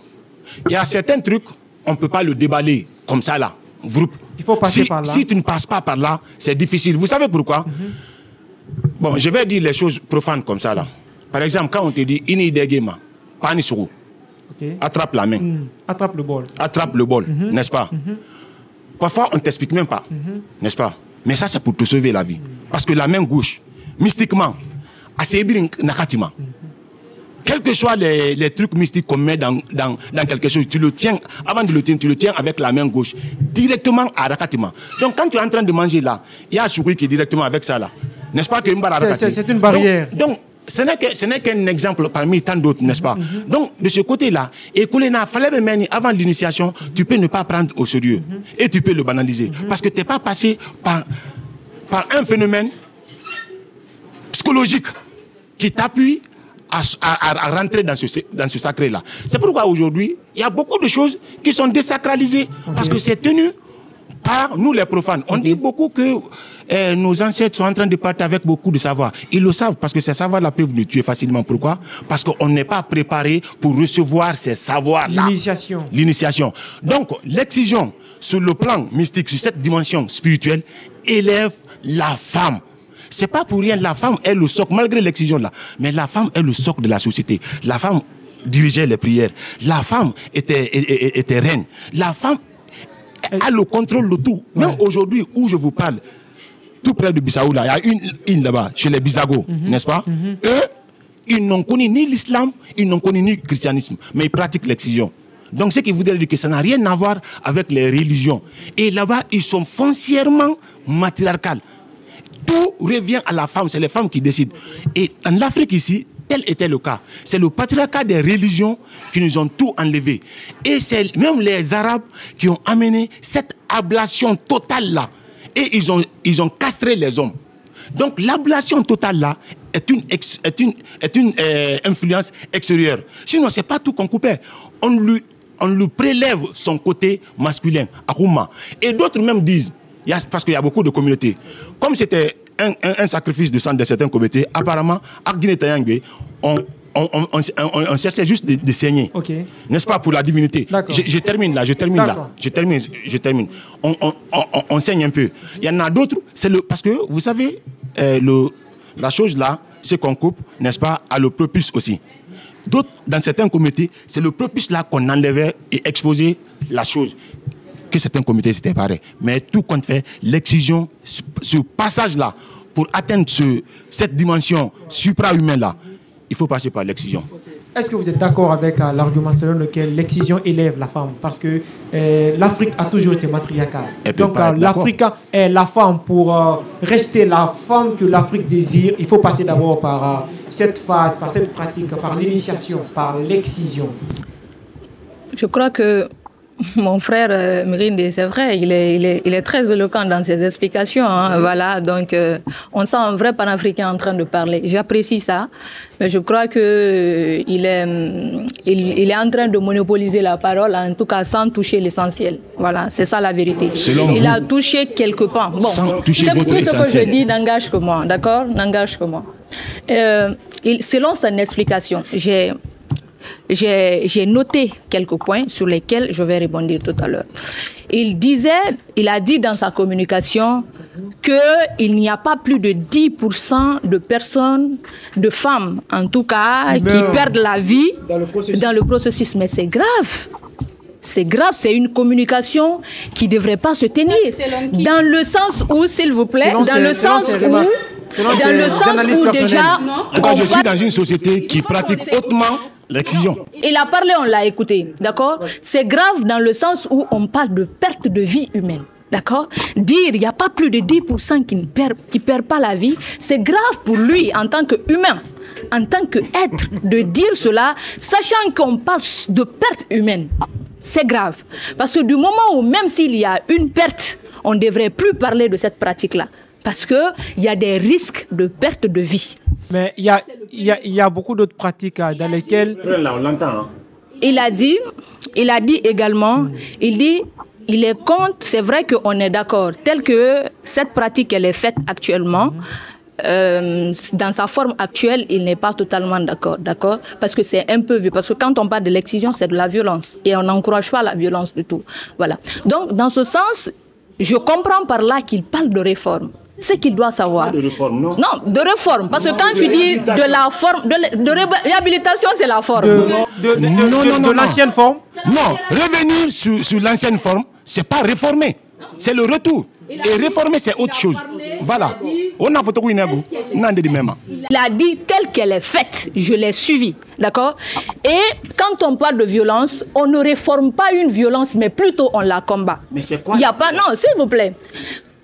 Il y a certains trucs, on ne peut pas le déballer comme ça là. Il faut passer par là. Si tu ne passes pas par là, c'est difficile. Vous savez pourquoi? Bon, je vais dire les choses profanes comme ça là. Par exemple, quand on te dit ini degema, panisuru, attrape la main. Attrape le bol. Attrape le bol, n'est-ce pas? Parfois, on ne t'explique même pas, n'est-ce pas? Mais ça, c'est pour te sauver la vie. Parce que la main gauche, mystiquement, nakatima. Quels que soient les trucs mystiques qu'on met dans quelque chose, tu le tiens, avant de le tenir, tu le tiens avec la main gauche, directement à Rakatima. Donc quand tu es en train de manger là, il y a un souri qui est directement avec ça là. N'est-ce pas que c'est une barrière. Donc ce n'est qu'un exemple parmi tant d'autres, n'est-ce pas? Donc de ce côté-là, avant l'initiation, tu peux ne pas prendre au sérieux et tu peux le banaliser. Parce que tu n'es pas passé par par un phénomène psychologique qui t'appuie à rentrer dans ce sacré-là. C'est pourquoi aujourd'hui, il y a beaucoup de choses qui sont désacralisées parce que c'est tenu par nous les profanes. On dit beaucoup que nos ancêtres sont en train de partir avec beaucoup de savoir. Ils le savent parce que ces savoirs-là peuvent nous tuer facilement. Pourquoi? Parce qu'on n'est pas préparé pour recevoir ces savoirs-là. L'initiation. Donc, l'excision sur le plan mystique, sur cette dimension spirituelle, élève la femme. C'est pas pour rien, la femme est le socle, malgré l'excision là, mais la femme est le socle de la société. La femme dirigeait les prières. La femme était reine. La femme a le contrôle de tout. Même aujourd'hui où je vous parle, tout près de Bissau, là, il y a une là-bas, chez les Bisago, n'est-ce pas? Eux, ils n'ont connu ni l'islam, ils n'ont connu ni le christianisme, mais ils pratiquent l'excision. Donc, ce qui voudrait dire que ça n'a rien à voir avec les religions. Et là-bas, ils sont foncièrement matriarcales. Tout revient à la femme, c'est les femmes qui décident. Et en Afrique ici, tel était le cas. C'est le patriarcat des religions qui nous ont tout enlevé. Et c'est même les Arabes qui ont amené cette ablation totale-là. Et ils ont castré les hommes. Donc l'ablation totale-là est une influence extérieure. Sinon, ce n'est pas tout qu'on coupait. On lui prélève son côté masculin, Akuma. Et d'autres même disent, parce qu'il y a beaucoup de communautés, comme c'était un sacrifice de sang de certains communautés, apparemment, à Guinée-Tayangbe, on cherchait juste de saigner. N'est-ce pas, pour la divinité. Je termine là. On saigne un peu. Il y en a d'autres, parce que, vous savez, la chose là, c'est qu'on coupe, n'est-ce pas, à le prépuce aussi. D'autres, dans certains comités, c'est le prépuce là qu'on enlevait et exposait la chose. Que certains comités, c'était pareil. Mais tout compte fait, l'excision, ce passage-là, pour atteindre cette dimension supra-humaine-là, il faut passer par l'excision. Est-ce que vous êtes d'accord avec l'argument selon lequel l'excision élève la femme? Parce que l'Afrique a toujours été matriarcale. Donc l'Afrique est la femme. Pour rester la femme que l'Afrique désire, il faut passer d'abord par cette phase, par cette pratique, par l'initiation, par l'excision. Je crois que mon frère Mirinde, c'est vrai, il est très éloquent dans ses explications. Voilà, donc on sent un vrai panafricain en train de parler. J'apprécie ça, mais je crois que il est en train de monopoliser la parole, en tout cas sans toucher l'essentiel. Voilà, c'est ça la vérité. Il a touché quelques points. Bon, c'est tout ce que je dis n'engage que moi, d'accord? N'engage que moi. Selon son explication, j'ai noté quelques points sur lesquels je vais rebondir tout à l'heure. Il a dit dans sa communication qu'il n'y a pas plus de 10% de personnes, de femmes en tout cas, qui perdent la vie dans le processus. Mais c'est grave. C'est grave, c'est une communication qui ne devrait pas se tenir. Dans le sens où, s'il vous plaît, dans le sens où déjà... Je suis dans une société qui pratique hautement l'excision. Il a parlé, on l'a écouté, d'accord? C'est grave dans le sens où on parle de perte de vie humaine, d'accord? Dire il n'y a pas plus de 10% qui ne perd pas la vie, c'est grave pour lui en tant qu'humain, en tant qu'être, de dire cela, sachant qu'on parle de perte humaine. C'est grave. Parce que du moment où, même s'il y a une perte, on ne devrait plus parler de cette pratique-là. Parce qu'il y a des risques de perte de vie. Mais il y a beaucoup d'autres pratiques dans lesquelles... Là, on l'entend. Hein? Il a dit également, il est contre, c'est vrai qu'on est d'accord, tel que cette pratique, elle est faite actuellement, dans sa forme actuelle, il n'est pas totalement d'accord, parce que c'est un peu vu, parce que quand on parle de l'excision, c'est de la violence, et on n'encourage pas la violence du tout. Voilà. Donc, dans ce sens, je comprends par là qu'il parle de réforme. Ce qu'il doit savoir. Pas de réforme, non? Non, de réforme. Parce que quand tu dis de la forme, de réhabilitation, c'est la forme. De l'ancienne forme? Non, revenir sur l'ancienne forme, c'est pas réformer. C'est le retour. Et réformer, c'est autre chose. Voilà. Il a dit telle qu'elle est faite. Je l'ai suivi. D'accord? Et quand on parle de violence, on ne réforme pas une violence, mais plutôt on la combat. Mais c'est quoi? Il n'y a pas... Non, s'il vous plaît.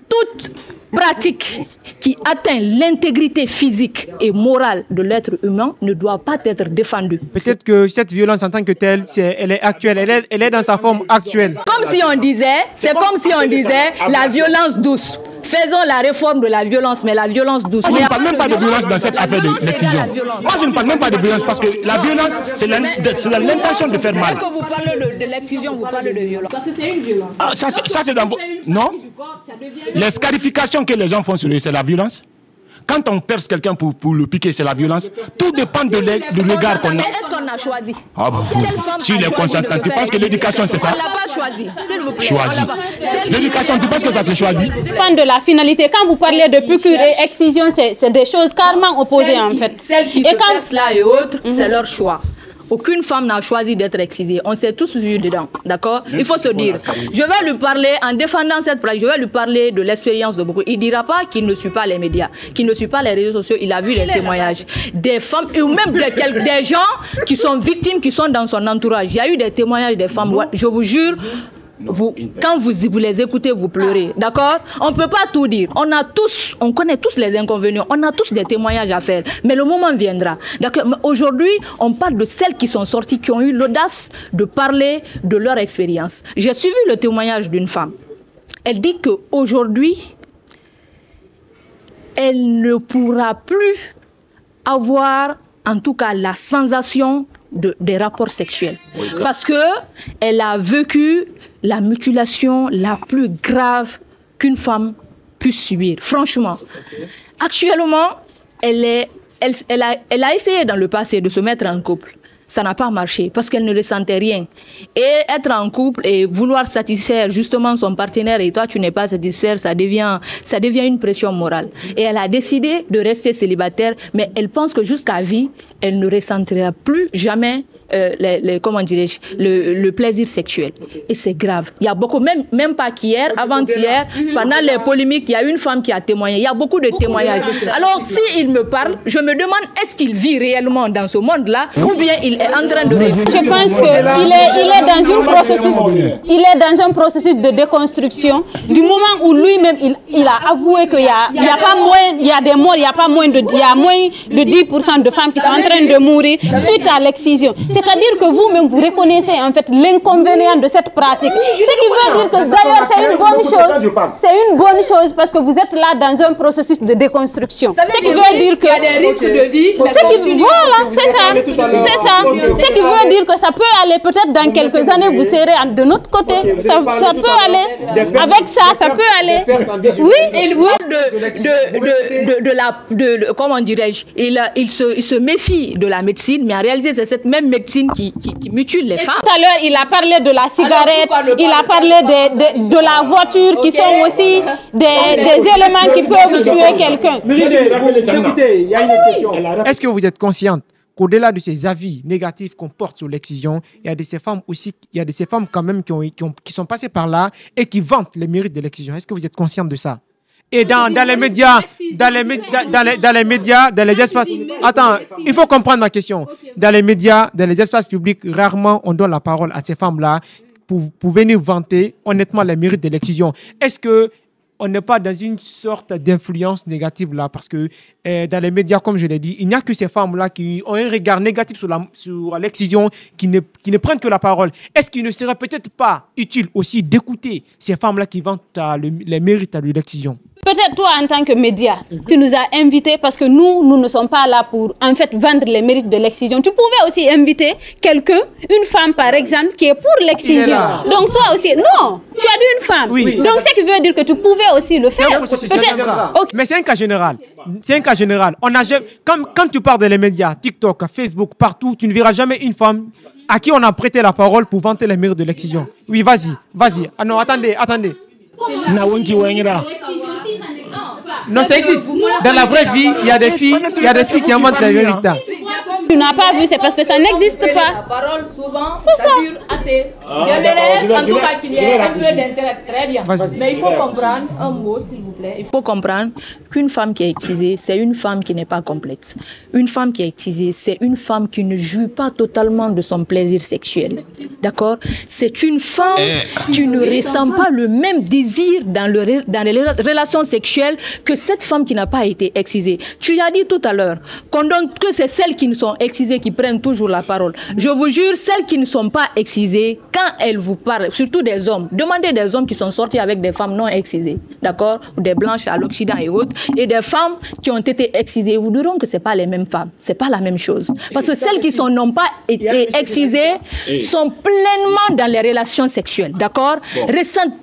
Toute pratique qui atteint l'intégrité physique et morale de l'être humain ne doit pas être défendue. Peut-être que cette violence en tant que telle, elle est actuelle, elle est dans sa forme actuelle. Comme si on disait, c'est comme si on disait la violence douce. faisons la réforme de la violence, mais la violence douce. Moi, je ne parle même pas de violence dans cette affaire de l'excision. Moi, je ne parle même pas de violence parce que la violence, c'est l'intention de faire mal. Quand vous parlez de l'excision, vous parlez de violence. Parce que c'est une violence. Ah, ça, c'est dans vos... Non. Les scarifications que les gens font sur eux, c'est la violence. Quand on perce quelqu'un pour le piquer, c'est la violence. Tout dépend du regard qu'on a. Mais est-ce qu'on a choisi? Ah bon. Si les consentants, tu penses que l'éducation, c'est ça? On ne l'a pas choisi, s'il vous plaît. Choisi. L'éducation, tu penses que ça se choisit? Ça dépend de la finalité. Quand vous parlez de piqûre et excision, c'est des choses carrément opposées en fait. Celles qui se percent là et autres, c'est leur choix. Aucune femme n'a choisi d'être excisée. On s'est tous vus dedans, d'accord? Il faut se dire. Je vais lui parler, en défendant cette place, je vais lui parler de l'expérience de beaucoup. Il ne dira pas qu'il ne suit pas les médias, qu'il ne suit pas les réseaux sociaux. Il a vu les témoignages des femmes ou même des gens qui sont victimes, qui sont dans son entourage. Il y a eu des témoignages des femmes. Je vous jure, quand vous les écoutez, vous pleurez, d'accord? On ne peut pas tout dire. On connaît tous les inconvénients. On a tous des témoignages à faire. Mais le moment viendra. D'accord? Aujourd'hui, on parle de celles qui sont sorties, qui ont eu l'audace de parler de leur expérience. J'ai suivi le témoignage d'une femme. Elle dit qu'aujourd'hui, elle ne pourra plus avoir, en tout cas, la sensation des rapports sexuels. Parce qu'elle a vécu la mutilation la plus grave qu'une femme puisse subir. Franchement. Actuellement, elle a essayé dans le passé de se mettre en couple. Ça n'a pas marché parce qu'elle ne ressentait rien. Et être en couple et vouloir satisfaire justement son partenaire et toi tu n'es pas satisfaire, ça devient une pression morale. Et elle a décidé de rester célibataire, mais elle pense que jusqu'à vie, elle ne ressentira plus jamais comment dirais-je, le plaisir sexuel. Et c'est grave. Il y a beaucoup, même pas qu'hier, avant-hier, pendant les polémiques, il y a une femme qui a témoigné. Il y a beaucoup de témoignages. Alors, s'il me parle, je me demande, est-ce qu'il vit réellement dans ce monde-là ou bien il est en train de rêver? Je pense qu'il est dans un processus de déconstruction. Du moment où lui-même, il a avoué qu'il y a pas moins, il y a des morts, il y a moins de 10% de femmes qui sont en train de mourir suite à l'excision. C'est-à-dire que vous-même, vous reconnaissez en fait l'inconvénient de cette pratique. Ce qui veut dire que d'ailleurs, c'est une bonne chose. C'est une bonne chose parce que vous êtes là dans un processus de déconstruction. Ce qui veut dire que... Il y a des risques de vie. Voilà, c'est ça. C'est ça. Ce qui veut dire que ça peut aller peut-être dans quelques années, vous serez de notre côté. Ça peut aller. Avec ça peut aller. Oui. Il parle comment dirais-je, il se méfie de la médecine, mais en réalité, c'est cette même médecine qui mutile les femmes. Tout à l'heure, il a parlé de la cigarette, il a parlé de la voiture, qui sont aussi des éléments qui peuvent tuer quelqu'un. Écoutez, il y a une question. Est-ce que vous êtes consciente qu'au-delà de ces avis négatifs qu'on porte sur l'excision, il y a de ces femmes aussi, il y a de ces femmes quand même qui sont passées par là et qui vantent les mérites de l'excision? Est-ce que vous êtes consciente de ça? Et dans les médias, dans les espaces... Attends, il faut comprendre ma question. Dans les médias, dans les espaces publics, rarement on donne la parole à ces femmes-là pour venir vanter honnêtement les mérites de l'excision. Est-ce qu'on n'est pas dans une sorte d'influence négative là? Parce que dans les médias, comme je l'ai dit, il n'y a que ces femmes-là qui ont un regard négatif sur l'excision, qui ne prennent que la parole. Est-ce qu'il ne serait peut-être pas utile aussi d'écouter ces femmes-là qui vantent les mérites de l'excision? Peut-être toi, en tant que média, tu nous as invités parce que nous ne sommes pas là pour, en fait, vendre les mérites de l'excision. Tu pouvais aussi inviter quelqu'un, une femme, par exemple, qui est pour l'excision. Donc toi aussi, non, tu as dit une femme. Oui. Donc ce qui veut dire que tu pouvais aussi le faire. Peut-être. Okay. Mais c'est un cas général. C'est un cas général. Quand tu parles des médias, TikTok, Facebook, partout, tu ne verras jamais une femme à qui on a prêté la parole pour vanter les mérites de l'excision. Oui, vas-y. Ah non, attendez. Non, ça existe. Dans la vraie vie, il y a des filles qui inventent les vérités. Tu n'as pas vu, c'est parce que ça n'existe pas. La parole, souvent, ça dure assez. J'aimerais en tout cas qu'il y ait un peu d'intérêt. Très bien. Mais il faut comprendre, un mot s'il vous plaît, il faut comprendre qu'une femme qui est excisée, c'est une femme qui n'est pas complète. Une femme qui est excisée, c'est une femme qui ne jouit pas totalement de son plaisir sexuel. D'accord? C'est une femme qui ne ressent pas le même désir dans les relations sexuelles que cette femme qui n'a pas été excisée. Tu as dit tout à l'heure que c'est celles qui ne sont excisées qui prennent toujours la parole. Je vous jure, celles qui ne sont pas excisées, quand elles vous parlent, surtout des hommes, demandez des hommes qui sont sortis avec des femmes non excisées, d'accord? Ou les blanches à l'Occident et autres, et des femmes qui ont été excisées. Vous diront que ce n'est pas les mêmes femmes, ce n'est pas la même chose. Parce que celles qui n'ont pas été excisées sont pleinement dans les relations sexuelles, d'accord? Ressentent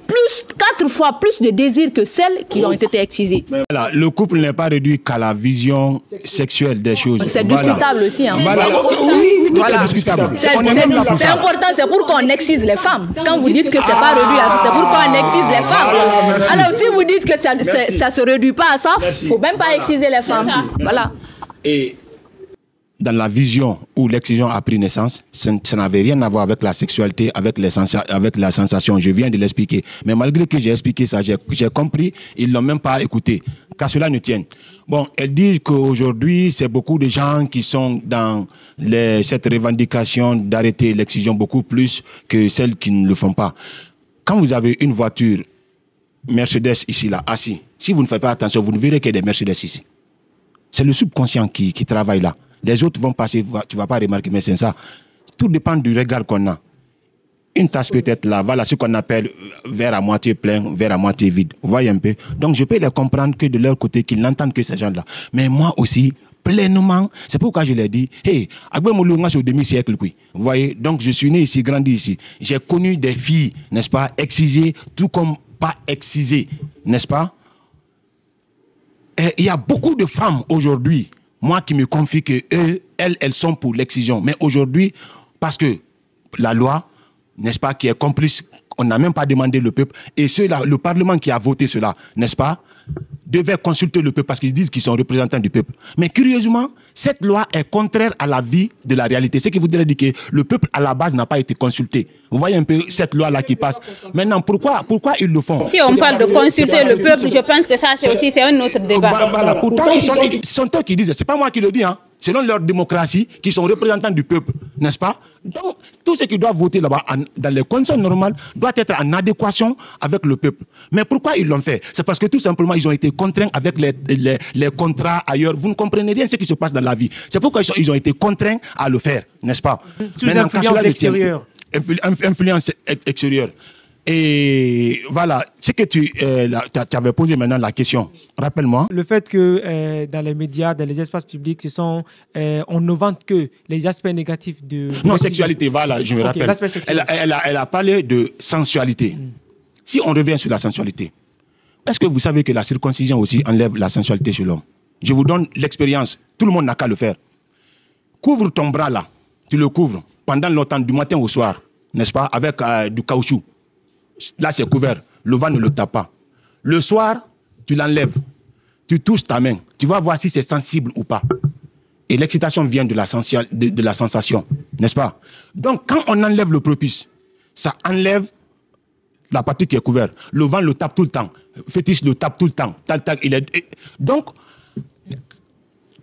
4 fois plus de désir que celles qui ont été excisées. Voilà, le couple n'est pas réduit qu'à la vision sexuelle des choses. C'est discutable aussi. Hein. Oui, voilà. C'est important, c'est pour qu'on excise les femmes. Quand vous dites que c'est pas réduit à ça, c'est pour qu'on excise les femmes. Alors si vous dites que ça ne se réduit pas à ça, il ne faut même pas exciser les femmes. Voilà. Et dans la vision où l'excision a pris naissance, ça n'avait rien à voir avec la sexualité, avec la sensation. Je viens de l'expliquer. Mais malgré que j'ai expliqué ça, j'ai compris, ils ne l'ont même pas écouté. Qu'à cela ne tienne. Bon, elle dit qu'aujourd'hui, c'est beaucoup de gens qui sont dans cette revendication d'arrêter l'excision beaucoup plus que celles qui ne le font pas. Quand vous avez une voiture Mercedes ici, là, assis, si vous ne faites pas attention, vous ne verrez qu'il y a des Mercedes ici. C'est le subconscient qui travaille là. Les autres vont passer, tu ne vas pas remarquer, mais c'est ça. Tout dépend du regard qu'on a. Une tasse peut-être là, voilà ce qu'on appelle verre à moitié plein, verre à moitié vide. Vous voyez un peu? Donc je peux les comprendre que de leur côté, qu'ils n'entendent que ces gens-là. Mais moi aussi, pleinement, c'est pourquoi je l'ai dit, hey, c'est au demi-siècle. Vous voyez? Donc je suis né ici, grandi ici. J'ai connu des filles, n'est-ce pas, excisées, tout comme pas excisées, n'est-ce pas? Et il y a beaucoup de femmes aujourd'hui, moi qui me confie que elles sont pour l'excision. Mais aujourd'hui, parce que la loi, n'est-ce pas, qui est complice, on n'a même pas demandé le peuple, et le Parlement qui a voté cela, n'est-ce pas, devait consulter le peuple parce qu'ils disent qu'ils sont représentants du peuple. Mais curieusement, cette loi est contraire à la vie de la réalité. Ce qui voudrait dire que le peuple, à la base, n'a pas été consulté. Vous voyez un peu cette loi-là qui passe. Maintenant, pourquoi ils le font? Si on parle de consulter le peuple, je pense que ça, c'est un autre débat. Voilà. Pourtant, ils sont eux qui disent, c'est pas moi qui le dis, hein. Selon leur démocratie, qui sont représentants du peuple, n'est-ce pas? Donc, tout ce qui doit voter là-bas, dans les conditions normales, doit être en adéquation avec le peuple. Mais pourquoi ils l'ont fait? C'est parce que tout simplement, ils ont été contraints avec les contrats ailleurs. Vous ne comprenez rien de ce qui se passe dans la vie. C'est pourquoi ils ont été contraints à le faire, n'est-ce pas? Sous influence extérieure. Influence extérieure. Et voilà, c'est que tu avais posé maintenant la question. Rappelle-moi. Le fait que dans les médias, dans les espaces publics, on ne vante que les aspects négatifs de... Non, sexualité, voilà, je me rappelle. Elle a parlé de sensualité. Si on revient sur la sensualité, est-ce que vous savez que la circoncision aussi enlève la sensualité chez l'homme? Je vous donne l'expérience. Tout le monde n'a qu'à le faire. Couvre ton bras là. Tu le couvres pendant longtemps, du matin au soir, n'est-ce pas, avec du caoutchouc. Là, c'est couvert. Le vent ne le tape pas. Le soir, tu l'enlèves. Tu touches ta main. Tu vas voir si c'est sensible ou pas. Et l'excitation vient de la sensation, n'est-ce pas? Donc, quand on enlève le propice, ça enlève la partie qui est couverte. Le vent le tape tout le temps. Fétiche le tape tout le temps. Donc,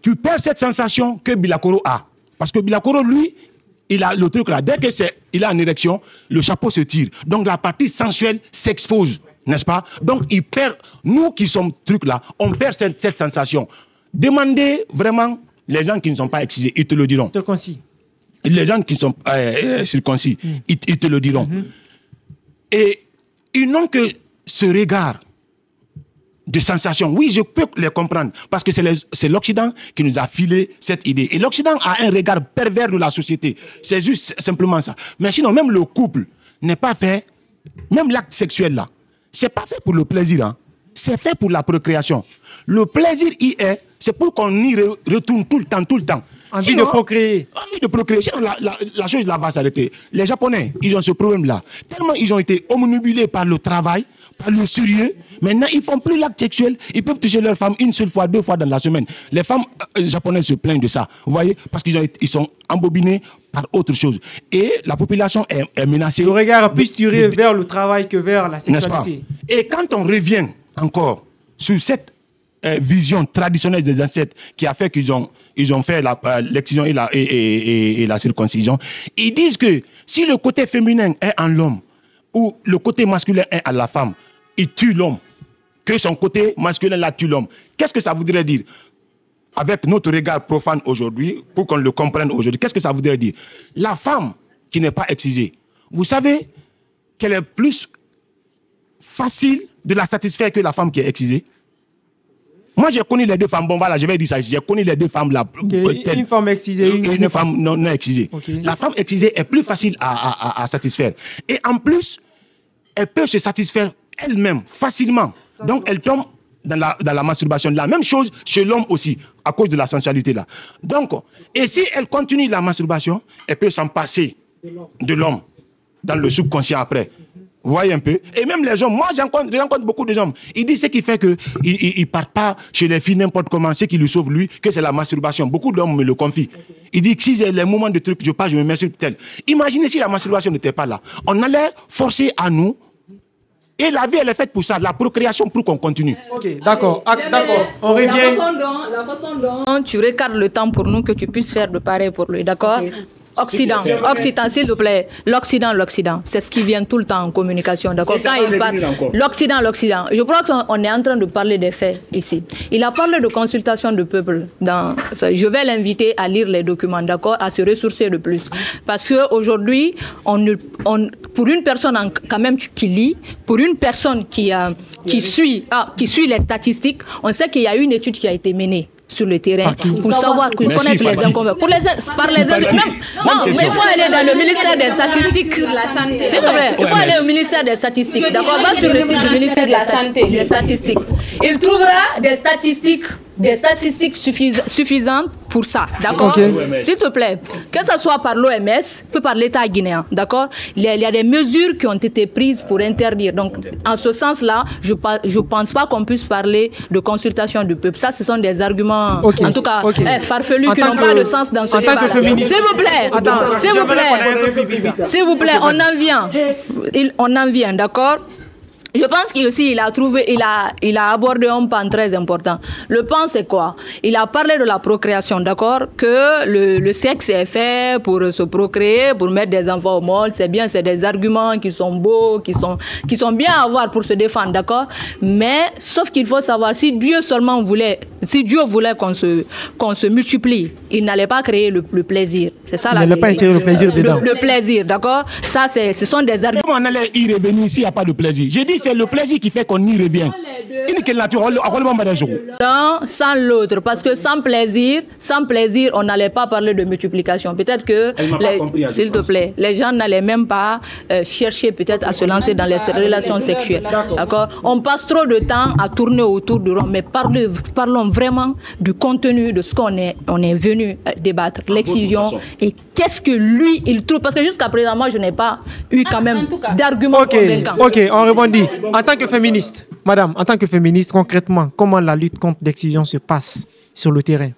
tu perds cette sensation que Bilakoro a. Parce que Bilakoro, lui, il a le truc là. Dès qu'il a une érection, le chapeau se tire. Donc la partie sensuelle s'expose, n'est-ce pas? Donc il perd, nous qui sommes trucs là, on perd cette sensation. Demandez vraiment les gens qui ne sont pas excisés, ils te le diront. Circoncis. Les gens qui sont circoncis, ils te le diront. Et ils n'ont que ce regard de sensation. Oui, je peux les comprendre, parce que c'est l'Occident qui nous a filé cette idée. Et l'Occident a un regard pervers de la société. C'est juste simplement ça. Mais sinon, même le couple n'est pas fait, même l'acte sexuel là, c'est pas fait pour le plaisir. Hein. C'est fait pour la procréation. Le plaisir y est, c'est pour qu'on y retourne tout le temps. Envie de procréer. Envie de procréer. Sinon, la chose là va s'arrêter. Les Japonais, ils ont ce problème-là. Tellement ils ont été omnibulés par le travail, par le sérieux. Maintenant, ils ne font plus l'acte sexuel. Ils peuvent toucher leur femme une seule fois, 2 fois dans la semaine. Les femmes japonaises se plaignent de ça. Vous voyez? Parce qu'ils sont embobinés par autre chose. Et la population est menacée. Le regard plus tourné vers le travail que vers la sexualité. Et quand on revient encore sur cette vision traditionnelle des ancêtres qui a fait qu'ils ont fait l'excision et la circoncision, ils disent que si le côté féminin est en l'homme ou le côté masculin est à la femme, il tue l'homme. Que son côté masculin là tue l'homme. Qu'est-ce que ça voudrait dire? Avec notre regard profane aujourd'hui, pour qu'on le comprenne aujourd'hui, qu'est-ce que ça voudrait dire? La femme qui n'est pas excisée, vous savez qu'elle est plus facile de la satisfaire que la femme qui est excisée? Moi, j'ai connu les deux femmes. Bon, voilà, je vais dire ça ici. J'ai connu les deux femmes là. Une femme excisée, une femme non excisée. La femme excisée est plus facile à satisfaire. Et en plus, elle peut se satisfaire elle-même facilement. Donc, elle tombe dans la masturbation. La même chose chez l'homme aussi, à cause de la sensualité là. Donc, et si elle continue la masturbation, elle peut s'en passer de l'homme dans le subconscient après. Vous voyez un peu? Et même les hommes, moi je rencontre beaucoup de hommes. Ils disent ce qui fait qu'ils ne partent pas chez les filles n'importe comment, ce qui lui sauve lui, que c'est la masturbation. Beaucoup d'hommes me le confient. Ils disent que si j'ai les moments de trucs, je pars, je me mets sur tel. Imaginez si la masturbation n'était pas là. On allait forcer à nous. Et la vie, elle est faite pour ça, la procréation pour qu'on continue. Ok, d'accord. D'accord. On revient. La façon dont tu regardes le temps pour nous, que tu puisses faire de pareil pour lui, d'accord? Occident, s'il vous plaît. L'Occident. C'est ce qui vient tout le temps en communication, d'accord? Quand il parle, l'Occident. Je crois qu'on est en train de parler des faits ici. Il a parlé de consultation de peuple. Je vais l'inviter à lire les documents, d'accord? À se ressourcer de plus. Parce qu'aujourd'hui, pour une personne quand même qui lit, pour une personne qui suit les statistiques, on sait qu'il y a une étude qui a été menée sur le terrain pour savoir, pour connaître les inconvénients. Non, mais il faut aller dans le ministère des Statistiques. S'il vous plaît, il faut aller au ministère des Statistiques. D'accord, va sur le site du ministère de la Santé, des Statistiques. Il trouvera des statistiques suffisantes pour ça, d'accord? S'il te plaît, que ce soit par l'OMS, que par l'État guinéen, d'accord? Il y a des mesures qui ont été prises pour interdire. Donc, en ce sens-là, je ne pense pas qu'on puisse parler de consultation du peuple. Ça, ce sont des arguments, en tout cas, farfelus, qui n'ont pas de sens dans ce débat. S'il vous plaît, on en vient, d'accord? Je pense qu'il a abordé un pan très important. Le pan, c'est quoi? Il a parlé de la procréation, d'accord? Que le sexe est fait pour se procréer, pour mettre des enfants au monde. C'est bien, c'est des arguments qui sont beaux, qui sont bien à avoir pour se défendre, d'accord? Mais, sauf qu'il faut savoir, si Dieu voulait qu'on se multiplie, il n'allait pas créer le plaisir. C'est ça la vérité. Il n'allait pas essayer le plaisir dedans. Le plaisir, d'accord? Ça, ce sont des arguments. Comment on allait y revenir s'il n'y a pas de plaisir? J'ai dit, c'est le plaisir qui fait qu'on y revient. Non, sans l'autre. Parce que sans plaisir, on n'allait pas parler de multiplication. Peut-être que, s'il te plaît, les gens n'allaient même pas chercher peut-être à se lancer dans les relations sexuelles. D'accord? On passe trop de temps à tourner autour du rond. Mais parlons vraiment du contenu de ce qu'on est venu débattre. L'excision. Et qu'est-ce que lui, il trouve? Parce que jusqu'à présent, moi, je n'ai pas eu quand même d'arguments convaincants. Ok, on rebondit. En tant que féministe, madame, en tant que féministe, concrètement, comment la lutte contre l'excision se passe sur le terrain?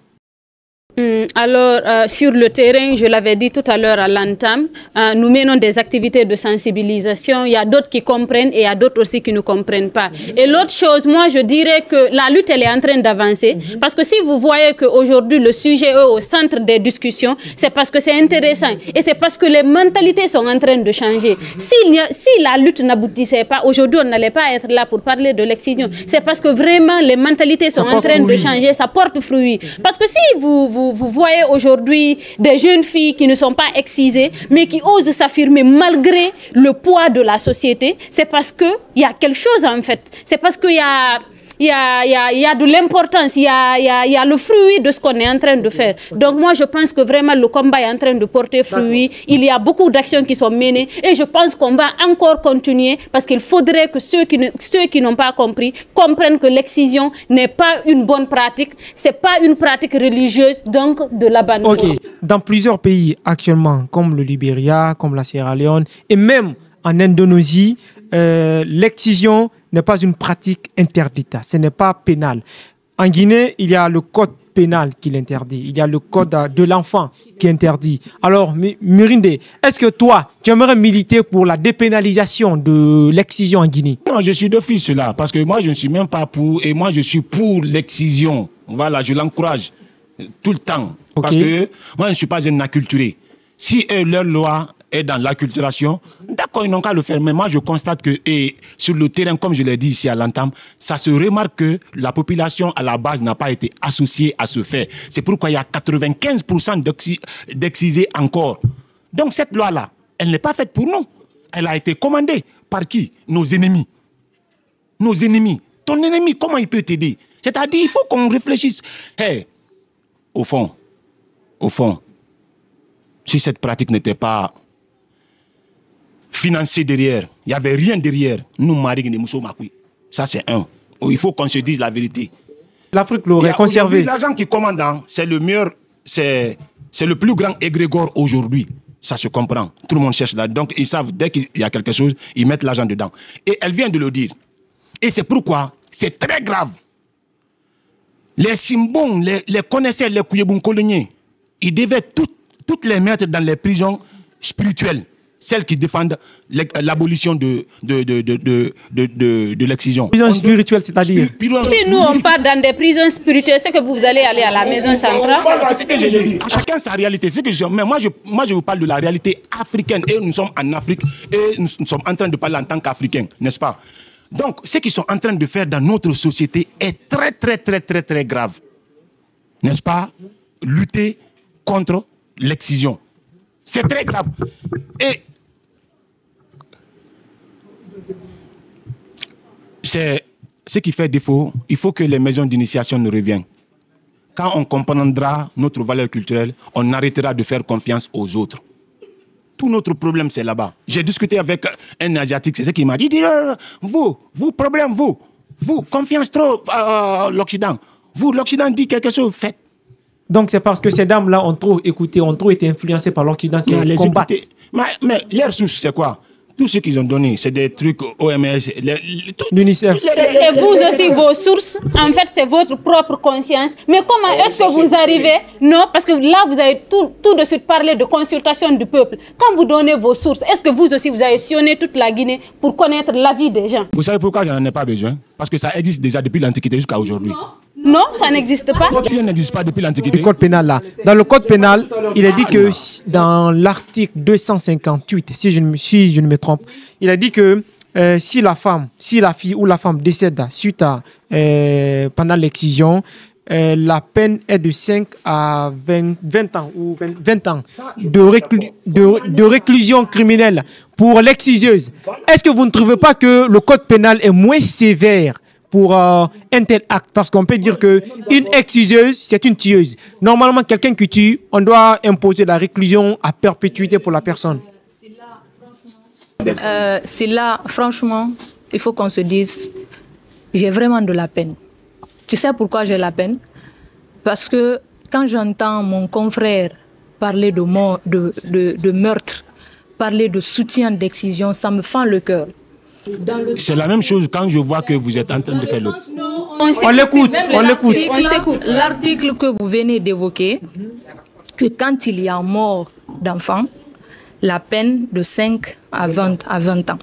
Alors, sur le terrain, je l'avais dit tout à l'heure à l'entame, nous menons des activités de sensibilisation. Il y a d'autres qui comprennent et il y a d'autres aussi qui ne comprennent pas. Et l'autre chose, moi, je dirais que la lutte, elle est en train d'avancer. Parce que si vous voyez qu'aujourd'hui, le sujet est au centre des discussions, c'est parce que c'est intéressant. Et c'est parce que les mentalités sont en train de changer. Si la lutte n'aboutissait pas, aujourd'hui, on n'allait pas être là pour parler de l'excision. C'est parce que vraiment, les mentalités sont en train de changer. Ça porte fruit. Parce que si vous voyez aujourd'hui des jeunes filles qui ne sont pas excisées, mais qui osent s'affirmer malgré le poids de la société, c'est parce qu'il y a quelque chose en fait. C'est parce qu'il y a de l'importance, il y a le fruit de ce qu'on est en train de faire. Donc moi, je pense que vraiment le combat est en train de porter fruit. Il y a beaucoup d'actions qui sont menées et je pense qu'on va encore continuer parce qu'il faudrait que ceux qui n'ont pas compris comprennent que l'excision n'est pas une bonne pratique. Ce n'est pas une pratique religieuse, donc de l'abandon. Ok. Dans plusieurs pays actuellement, comme le Libéria, comme la Sierra Leone et même en Indonésie, l'excision n'est pas une pratique interdite, ce n'est pas pénal. En Guinée, il y a le code pénal qui l'interdit, il y a le code de l'enfant qui interdit. Alors, Murinde, est-ce que toi, tu aimerais militer pour la dépénalisation de l'excision en Guinée? Non, je suis d'office là, parce que moi, je ne suis même pas pour, et moi, je suis pour l'excision. Voilà, je l'encourage tout le temps, parce que moi, je ne suis pas un acculturé. Si leur loi est dans l'acculturation, d'accord, ils n'ont qu'à le faire. Mais moi, je constate que sur le terrain, comme je l'ai dit ici à l'entame, ça se remarque que la population à la base n'a pas été associée à ce fait. C'est pourquoi il y a 95% d'excisés encore. Donc cette loi-là, elle n'est pas faite pour nous. Elle a été commandée par qui? Nos ennemis. Nos ennemis. Ton ennemi, comment il peut t'aider? C'est-à-dire, il faut qu'on réfléchisse. Hey, au fond, si cette pratique n'était pas financée derrière, il n'y avait rien derrière, nous, Marie Mousso Makoui. Ça, c'est un. Il faut qu'on se dise la vérité. L'Afrique l'aurait conservé. L'argent qui commande, c'est le meilleur, c'est le plus grand égrégore aujourd'hui. Ça se comprend. Tout le monde cherche là. Donc, ils savent, dès qu'il y a quelque chose, ils mettent l'argent dedans. Et elle vient de le dire. Et c'est pourquoi c'est très grave. Les Simbons, les connaisseurs, les Kouyeboun Koloniens, ils devaient toutes les mettre dans les prisons spirituelles. Celles qui défendent l'abolition de l'excision. Prison spirituelle, c'est-à-dire Si nous, on part dans des prisons spirituelles, c'est que vous allez aller à la maison centrale. C'est ce que j'ai dit. Chacun sa réalité. Mais moi, je vous parle de la réalité africaine. Et nous sommes en Afrique. Et nous sommes en train de parler en tant qu'Africains, n'est-ce pas? Donc, ce qu'ils sont en train de faire dans notre société est très, très, très, très, très grave. N'est-ce pas? Lutter contre l'excision. C'est très grave. Et c'est ce qui fait défaut. Il faut que les maisons d'initiation nous reviennent. Quand on comprendra notre valeur culturelle, on arrêtera de faire confiance aux autres. Tout notre problème, c'est là-bas. J'ai discuté avec un Asiatique, c'est ce qu'il m'a dit. Vous, problème, vous, confiance trop l'Occident. Vous, l'Occident dit quelque chose, faites. Donc c'est parce que ces dames-là ont trop écouté, ont trop été influencées par l'Occident qu'elles combattent. Mais leur source, c'est quoi? Tout ce qu'ils ont donné, c'est des trucs OMS, l'UNICEF. Et vous aussi, vos sources, en fait, c'est votre propre conscience. Mais comment est-ce que vous arrivez? Non, parce que là, vous avez tout de suite parlé de consultation du peuple. Quand vous donnez vos sources, est-ce que vous aussi, vous avez sillonné toute la Guinée pour connaître l'avis des gens? Vous savez pourquoi j'en ai pas besoin? Parce que ça existe déjà depuis l'Antiquité jusqu'à aujourd'hui. Non, ça n'existe pas. Ça n'existe pas depuis l'Antiquité. Le code pénal, là. Dans le code pénal, il est dit que dans l'article 258, si je ne me trompe, il a dit que si la fille ou la femme décède suite à pendant l'excision, la peine est de 5 à 20 ans ou 20 ans de réclusion criminelle pour l'exciseuse. Est-ce que vous ne trouvez pas que le code pénal est moins sévère pour un tel acte? Parce qu'on peut dire qu'une exciseuse, c'est une tueuse. Normalement, quelqu'un qui tue, on doit imposer la réclusion à perpétuité pour la personne. C'est là, franchement, il faut qu'on se dise, j'ai vraiment de la peine. Tu sais pourquoi j'ai la peine? Parce que quand j'entends mon confrère parler de meurtre, parler de soutien d'excision, ça me fend le cœur. C'est la même chose quand je vois que vous êtes en train de faire le... On l'écoute. L'article que vous venez d'évoquer, que quand il y a mort d'enfants, la peine de 5 à 20 ans.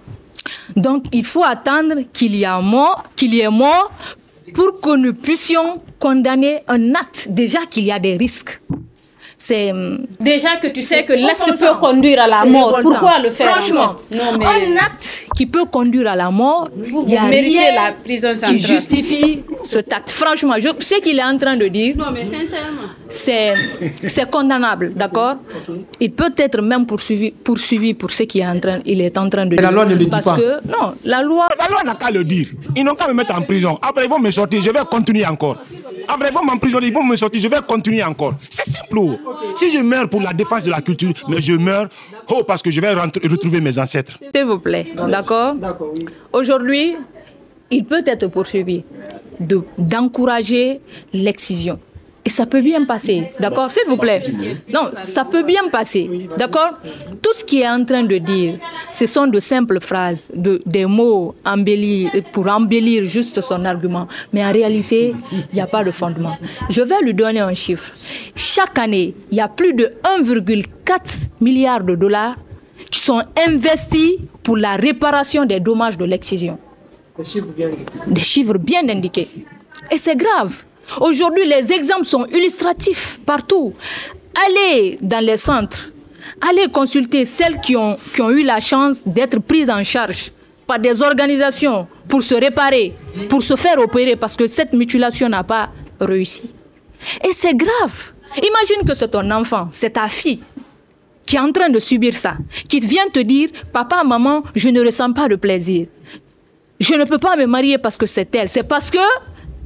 Donc, il faut attendre qu'il y ait mort pour que nous puissions condamner un acte. Déjà qu'il y a des risques. C'est déjà que tu sais que l'acte peut conduire à la mort. Pourquoi le faire? Franchement, un acte qui peut conduire à la mort, il y a rien la prison centrale qui justifie cet acte. Franchement, ce qu'il est en train de dire, non, mais sincèrement, c'est condamnable, d'accord? Il peut être même poursuivi pour ce qu'il est en train de dire. La loi ne le dit pas. Parce que non, la loi n'a qu'à le dire. Ils n'ont qu'à me mettre en prison. Après, ils vont me sortir, je vais continuer encore. Après, ils vont m'emprisonner, ils vont me sortir, je vais continuer encore. C'est simple. Si je meurs pour la défense de la culture, mais je meurs parce que je vais retrouver mes ancêtres. S'il vous plaît, d'accord? Oui. Aujourd'hui, il peut être poursuivi d'encourager l'excision. Et ça peut bien passer, d'accord? S'il vous plaît. Non, ça peut bien passer, d'accord? Tout ce qu'il est en train de dire, ce sont de simples phrases, des mots embellis pour embellir juste son argument. Mais en réalité, il n'y a pas de fondement. Je vais lui donner un chiffre. Chaque année, il y a plus de 1,4 milliard de dollars qui sont investis pour la réparation des dommages de l'excision. Des chiffres bien indiqués. Et c'est grave. Aujourd'hui, les exemples sont illustratifs partout. Allez dans les centres, allez consulter celles qui ont eu la chance d'être prises en charge par des organisations pour se réparer, pour se faire opérer, parce que cette mutilation n'a pas réussi. Et c'est grave. Imagine que c'est ton enfant, c'est ta fille qui est en train de subir ça, qui vient te dire « Papa, maman, je ne ressens pas de plaisir. Je ne peux pas me marier parce que c'est elle. C'est parce que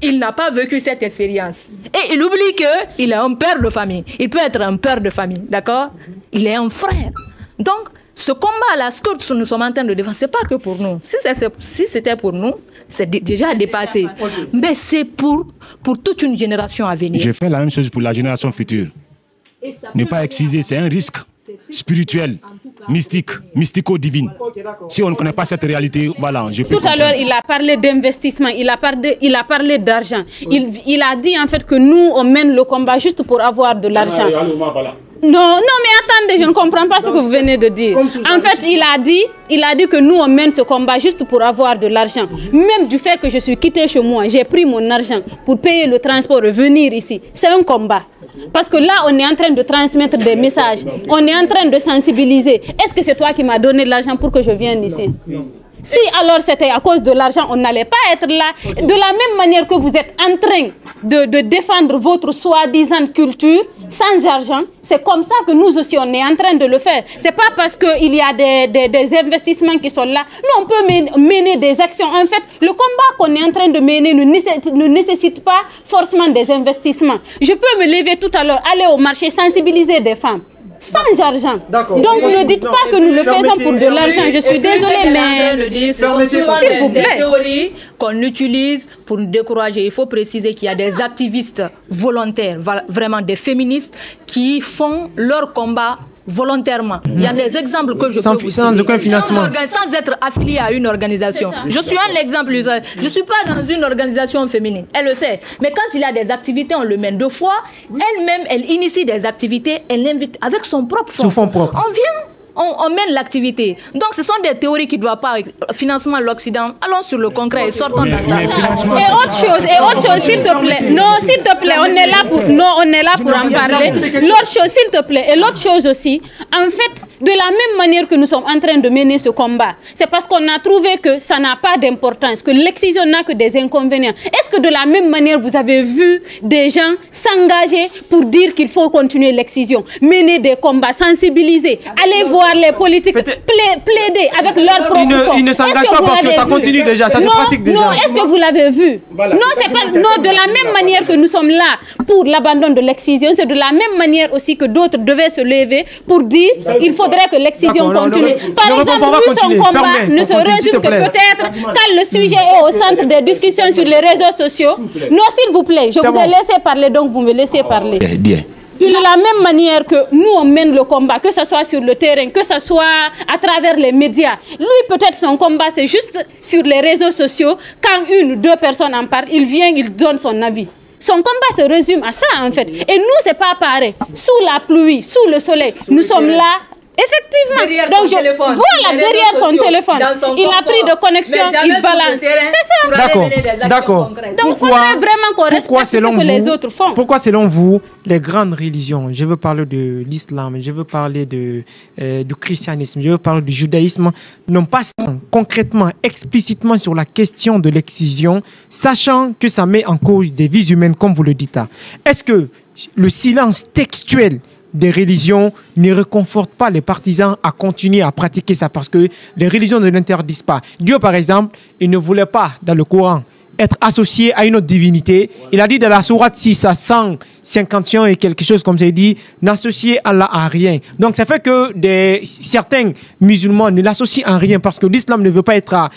il n'a pas vécu cette expérience. Et il oublie qu'il est un père de famille. Il peut être un père de famille, d'accord? Il est un frère. Donc, ce combat-là, ce que nous sommes en train de défendre, ce n'est pas que pour nous. Si c'était pour nous, c'est déjà dépassé. Mais c'est pour toute une génération à venir. Je fais la même chose pour la génération future. Ne pas exciser, c'est un risque spirituel, mystique, mystico-divine. Si on ne connaît pas cette réalité, voilà. Tout à l'heure, il a parlé d'investissement, il a parlé d'argent. Il a dit en fait que nous, on mène le combat juste pour avoir de l'argent. Non, mais attendez, je ne comprends pas ce que vous venez de dire. En fait, il a dit que nous, on mène ce combat juste pour avoir de l'argent. Même du fait que je suis quitté chez moi, j'ai pris mon argent pour payer le transport et venir ici. C'est un combat. Parce que là, on est en train de transmettre des messages. On est en train de sensibiliser. Est-ce que c'est toi qui m'as donné de l'argent pour que je vienne ici? Si alors c'était à cause de l'argent, on n'allait pas être là. De la même manière que vous êtes en train de défendre votre soi-disant culture sans argent, c'est comme ça que nous aussi on est en train de le faire. C'est pas parce qu'il y a des investissements qui sont là. Nous on peut mener des actions. En fait, le combat qu'on est en train de mener ne nécessite pas forcément des investissements. Je peux me lever tout à l'heure, aller au marché, sensibiliser des femmes. Sans argent. Donc ne dites pas que nous le faisons pour de l'argent. Je suis désolée, mais s'il vous plaît, des théories qu'on utilise pour nous décourager. Il faut préciser qu'il y a des activistes volontaires, vraiment des féministes, qui font leur combat volontairement. Il y a des exemples que je peux vous citer. Sans aucun financement. Sans être affilié à une organisation. Je suis un exemple. Je ne suis pas dans une organisation féminine. Elle le sait. Mais quand il y a des activités, on le mène deux fois. Elle-même, elle initie des activités. Elle l'invite avec son propre fonds. Sous fonds propres. On vient. On mène l'activité. Donc, ce sont des théories qui ne doivent pas... Financement à l'Occident, allons sur le concret et sortons dans ça. Et autre chose, s'il te plaît. Non, s'il te plaît, on est là pour en parler. L'autre chose, s'il te plaît. Et l'autre chose aussi, en fait, de la même manière que nous sommes en train de mener ce combat, c'est parce qu'on a trouvé que ça n'a pas d'importance, que l'excision n'a que des inconvénients. Est-ce que de la même manière, vous avez vu des gens s'engager pour dire qu'il faut continuer l'excision, mener des combats, sensibiliser, aller voir les politiques plaider avec leur propre fonds. Ils ne s'engagent pas parce que ça continue déjà, ça se pratique déjà. Non, est-ce que vous l'avez vu? Voilà, non, c'est pas. Non, de la même manière que nous sommes là pour l'abandon de l'excision, c'est de la même manière aussi que d'autres devaient se lever pour dire qu'il faudrait que l'excision continue. Par exemple, nous, son combat ne se résume que peut-être quand le sujet est au centre des discussions sur les réseaux sociaux. Non, s'il vous plaît, je vous ai laissé parler, donc vous me laissez parler. De la même manière que nous, on mène le combat, que ce soit sur le terrain, que ce soit à travers les médias. Lui, peut-être son combat, c'est juste sur les réseaux sociaux. Quand une ou deux personnes en parlent, il vient, il donne son avis. Son combat se résume à ça, en fait. Et nous, c'est pas pareil. Sous la pluie, sous le soleil, nous sommes là. Effectivement. Derrière son téléphone. Il a pris de connexion, il balance. C'est ça. D'accord. Donc, il faudrait vraiment qu'on respecte ce que les autres font. Pourquoi, selon vous, les grandes religions, je veux parler de l'islam, je veux parler du christianisme, je veux parler du judaïsme, n'ont pas concrètement, explicitement sur la question de l'excision, sachant que ça met en cause des vies humaines, comme vous le dites. Est-ce que le silence textuel des religions ne réconfortent pas les partisans à continuer à pratiquer ça, parce que les religions ne l'interdisent pas. Dieu, par exemple, il ne voulait pas, dans le Coran, être associé à une autre divinité. Il a dit dans la sourate 6 à 151 et quelque chose comme ça, il dit n'associez Allah à rien. Donc ça fait que certains musulmans ne l'associent à rien, parce que l'islam ne veut pas être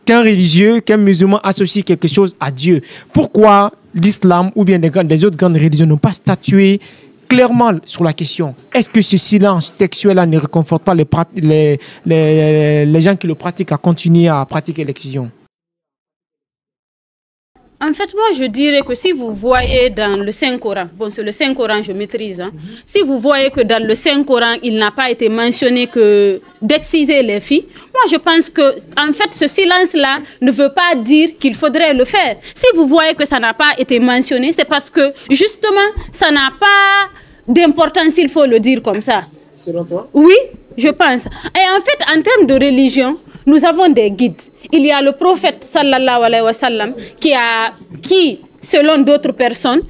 qu'un religieux, qu'un musulman associe quelque chose à Dieu. Pourquoi l'islam ou bien des autres grandes religions n'ont pas statué clairement sur la question? Est-ce que ce silence textuel-là ne réconforte pas les gens qui le pratiquent à continuer à pratiquer l'excision? En fait, moi, je dirais que si vous voyez dans le Saint-Coran, bon, c'est le Saint-Coran, je maîtrise, si vous voyez que dans le Saint-Coran, il n'a pas été mentionné que d'exciser les filles, moi, je pense que, en fait, ce silence-là ne veut pas dire qu'il faudrait le faire. Si vous voyez que ça n'a pas été mentionné, c'est parce que, justement, ça n'a pas d'importance, s'il faut le dire comme ça. Selon toi? Oui, je pense. Et en fait, en termes de religion, nous avons des guides. Il y a le prophète, sallallahu alayhi wa sallam, qui, selon d'autres personnes,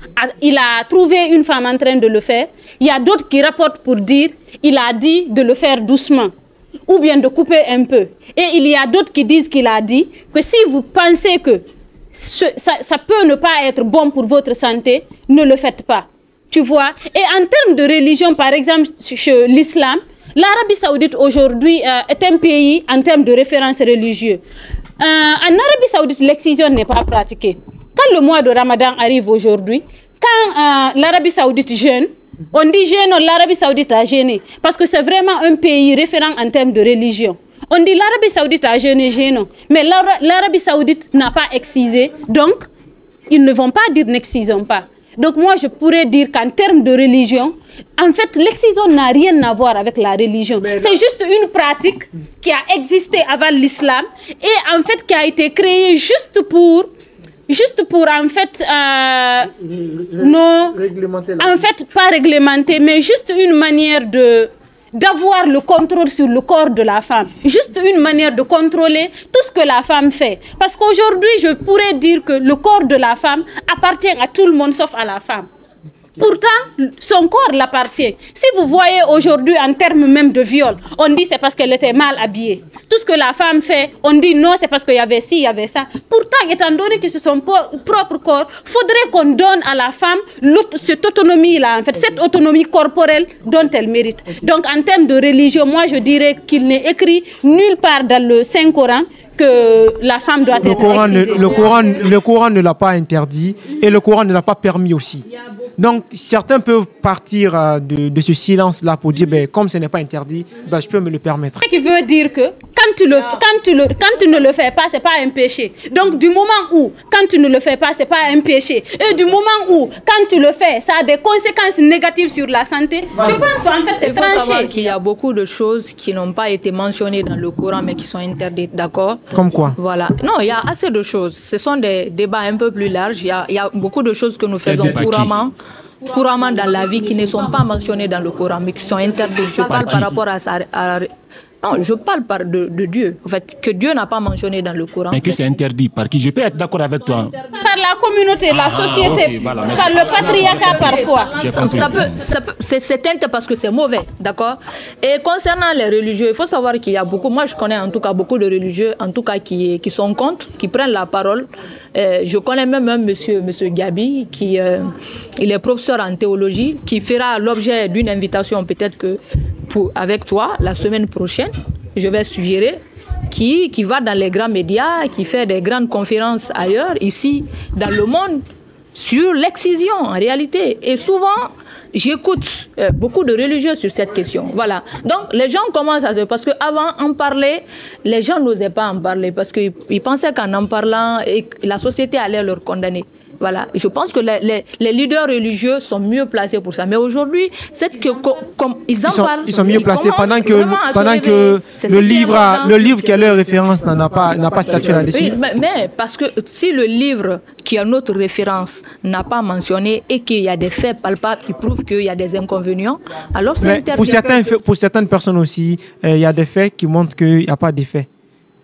il a trouvé une femme en train de le faire. Il y a d'autres qui rapportent pour dire, il a dit de le faire doucement. ou bien de couper un peu. Et il y a d'autres qui disent qu'il a dit que si vous pensez que ça peut ne pas être bon pour votre santé, ne le faites pas. Tu vois? Et en termes de religion, par exemple, chez l'islam, l'Arabie Saoudite aujourd'hui est un pays en termes de référence religieuse. En Arabie Saoudite, l'excision n'est pas pratiquée. Quand le mois de Ramadan arrive aujourd'hui, quand l'Arabie Saoudite jeûne, on dit jeûne, l'Arabie Saoudite a jeûné. Parce que c'est vraiment un pays référent en termes de religion. On dit l'Arabie Saoudite a jeûné, mais l'Arabie Saoudite n'a pas excisé. Donc, ils ne vont pas dire n'excisons pas. Donc moi, je pourrais dire qu'en termes de religion, en fait, l'excision n'a rien à voir avec la religion. C'est juste une pratique qui a existé avant l'islam et en fait qui a été créée juste pour en fait, pas réglementer, mais juste une manière d'avoir le contrôle sur le corps de la femme. Juste une manière de contrôler tout ce que la femme fait. Parce qu'aujourd'hui, je pourrais dire que le corps de la femme appartient à tout le monde sauf à la femme. Pourtant, son corps l'appartient. Si vous voyez aujourd'hui en termes même de viol, on dit c'est parce qu'elle était mal habillée. Tout ce que la femme fait, on dit non, c'est parce qu'il y avait ci, il y avait ça. Pourtant, étant donné que c'est son propre corps, il faudrait qu'on donne à la femme cette autonomie-là, en fait, cette autonomie corporelle dont elle mérite. Donc, en termes de religion, moi, je dirais qu'il n'est écrit nulle part dans le Saint-Coran que la femme doit être excisée. Le Coran ne l'a pas interdit et le Coran ne l'a pas permis aussi. Donc, certains peuvent partir de ce silence-là pour dire, ben, comme ce n'est pas interdit, ben, je peux me le permettre. Ce qui veut dire que quand tu ne le fais pas, ce n'est pas un péché. Donc, du moment où, quand tu ne le fais pas, ce n'est pas un péché. Et du moment où, quand tu le fais, ça a des conséquences négatives sur la santé, je pense qu'en fait, c'est tranché. Il faut savoir qu'il y a beaucoup de choses qui n'ont pas été mentionnées dans le Coran, mais qui sont interdites, d'accord? Comme quoi? Voilà. Non, il y a assez de choses. Ce sont des débats un peu plus larges. Il y a beaucoup de choses que nous faisons couramment dans la vie qui ne sont pas mentionnées dans le Coran, mais qui sont interdites. Je parle par rapport à ça. Non, je parle de Dieu. En fait, que Dieu n'a pas mentionné dans le Coran. Mais que c'est interdit. Par qui? Je peux être d'accord avec toi. Par la communauté, la société, okay, voilà, par le patriarcat parfois. C'est interdit parce que c'est mauvais, d'accord? Et concernant les religieux, il faut savoir qu'il y a beaucoup, moi je connais en tout cas beaucoup de religieux, en tout cas qui sont contre, qui prennent la parole. Je connais même un monsieur Gabi, il est professeur en théologie, qui fera l'objet d'une invitation peut-être que avec toi la semaine prochaine, je vais suggérer, qui va dans les grands médias, qui fait des grandes conférences ailleurs, ici, dans le monde, sur l'excision en réalité. Et souvent, j'écoute beaucoup de religieux sur cette question. Voilà. Donc, les gens commencent à se... Parce qu'avant, en parler, les gens n'osaient pas en parler parce qu'ils pensaient qu'en parlant, la société allait leur condamner. Voilà, je pense que les leaders religieux sont mieux placés pour ça. Mais aujourd'hui, c'est que ils parlent. Ils sont mieux placés pendant que le livre qui est leur référence n'a pas statué là-dessus. Oui, mais parce que si le livre qui est notre référence n'a pas mentionné et qu'il y a des faits palpables qui prouvent qu'il y a des inconvénients, alors c'est interdit. Pour certaines personnes aussi, il y a des faits qui montrent qu'il n'y a pas d'effet.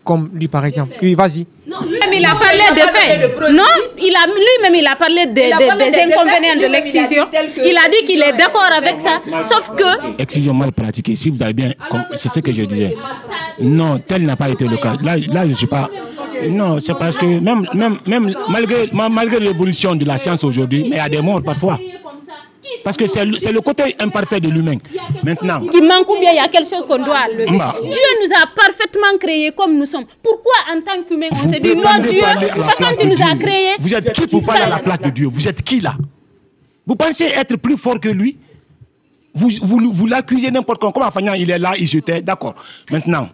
Comme lui, par exemple. Oui, vas-y. Non, lui-même, il a parlé des faits. Non, lui-même, il a parlé des inconvénients de l'excision. Il a dit qu'il est d'accord avec ça, sauf que... Excision mal pratiquée, si vous avez bien... C'est ce que je disais. Non, tel n'a pas été le cas. Là, je ne suis pas... Non, c'est parce que même malgré l'évolution de la science aujourd'hui, mais il y a des morts parfois. Parce que c'est le côté imparfait de l'humain. Maintenant, il manque ou bien il y a quelque chose qu'on doit lever. Dieu nous a parfaitement créés comme nous sommes. Pourquoi en tant qu'humain on se dit non Dieu, de toute façon tu nous as créés. Vous êtes qui pour parler à la place de Dieu? Vous êtes qui là? Vous pensez être plus fort que lui? Vous l'accusez n'importe comment. Comme Afagnan, il est là, il jetait. D'accord. Maintenant.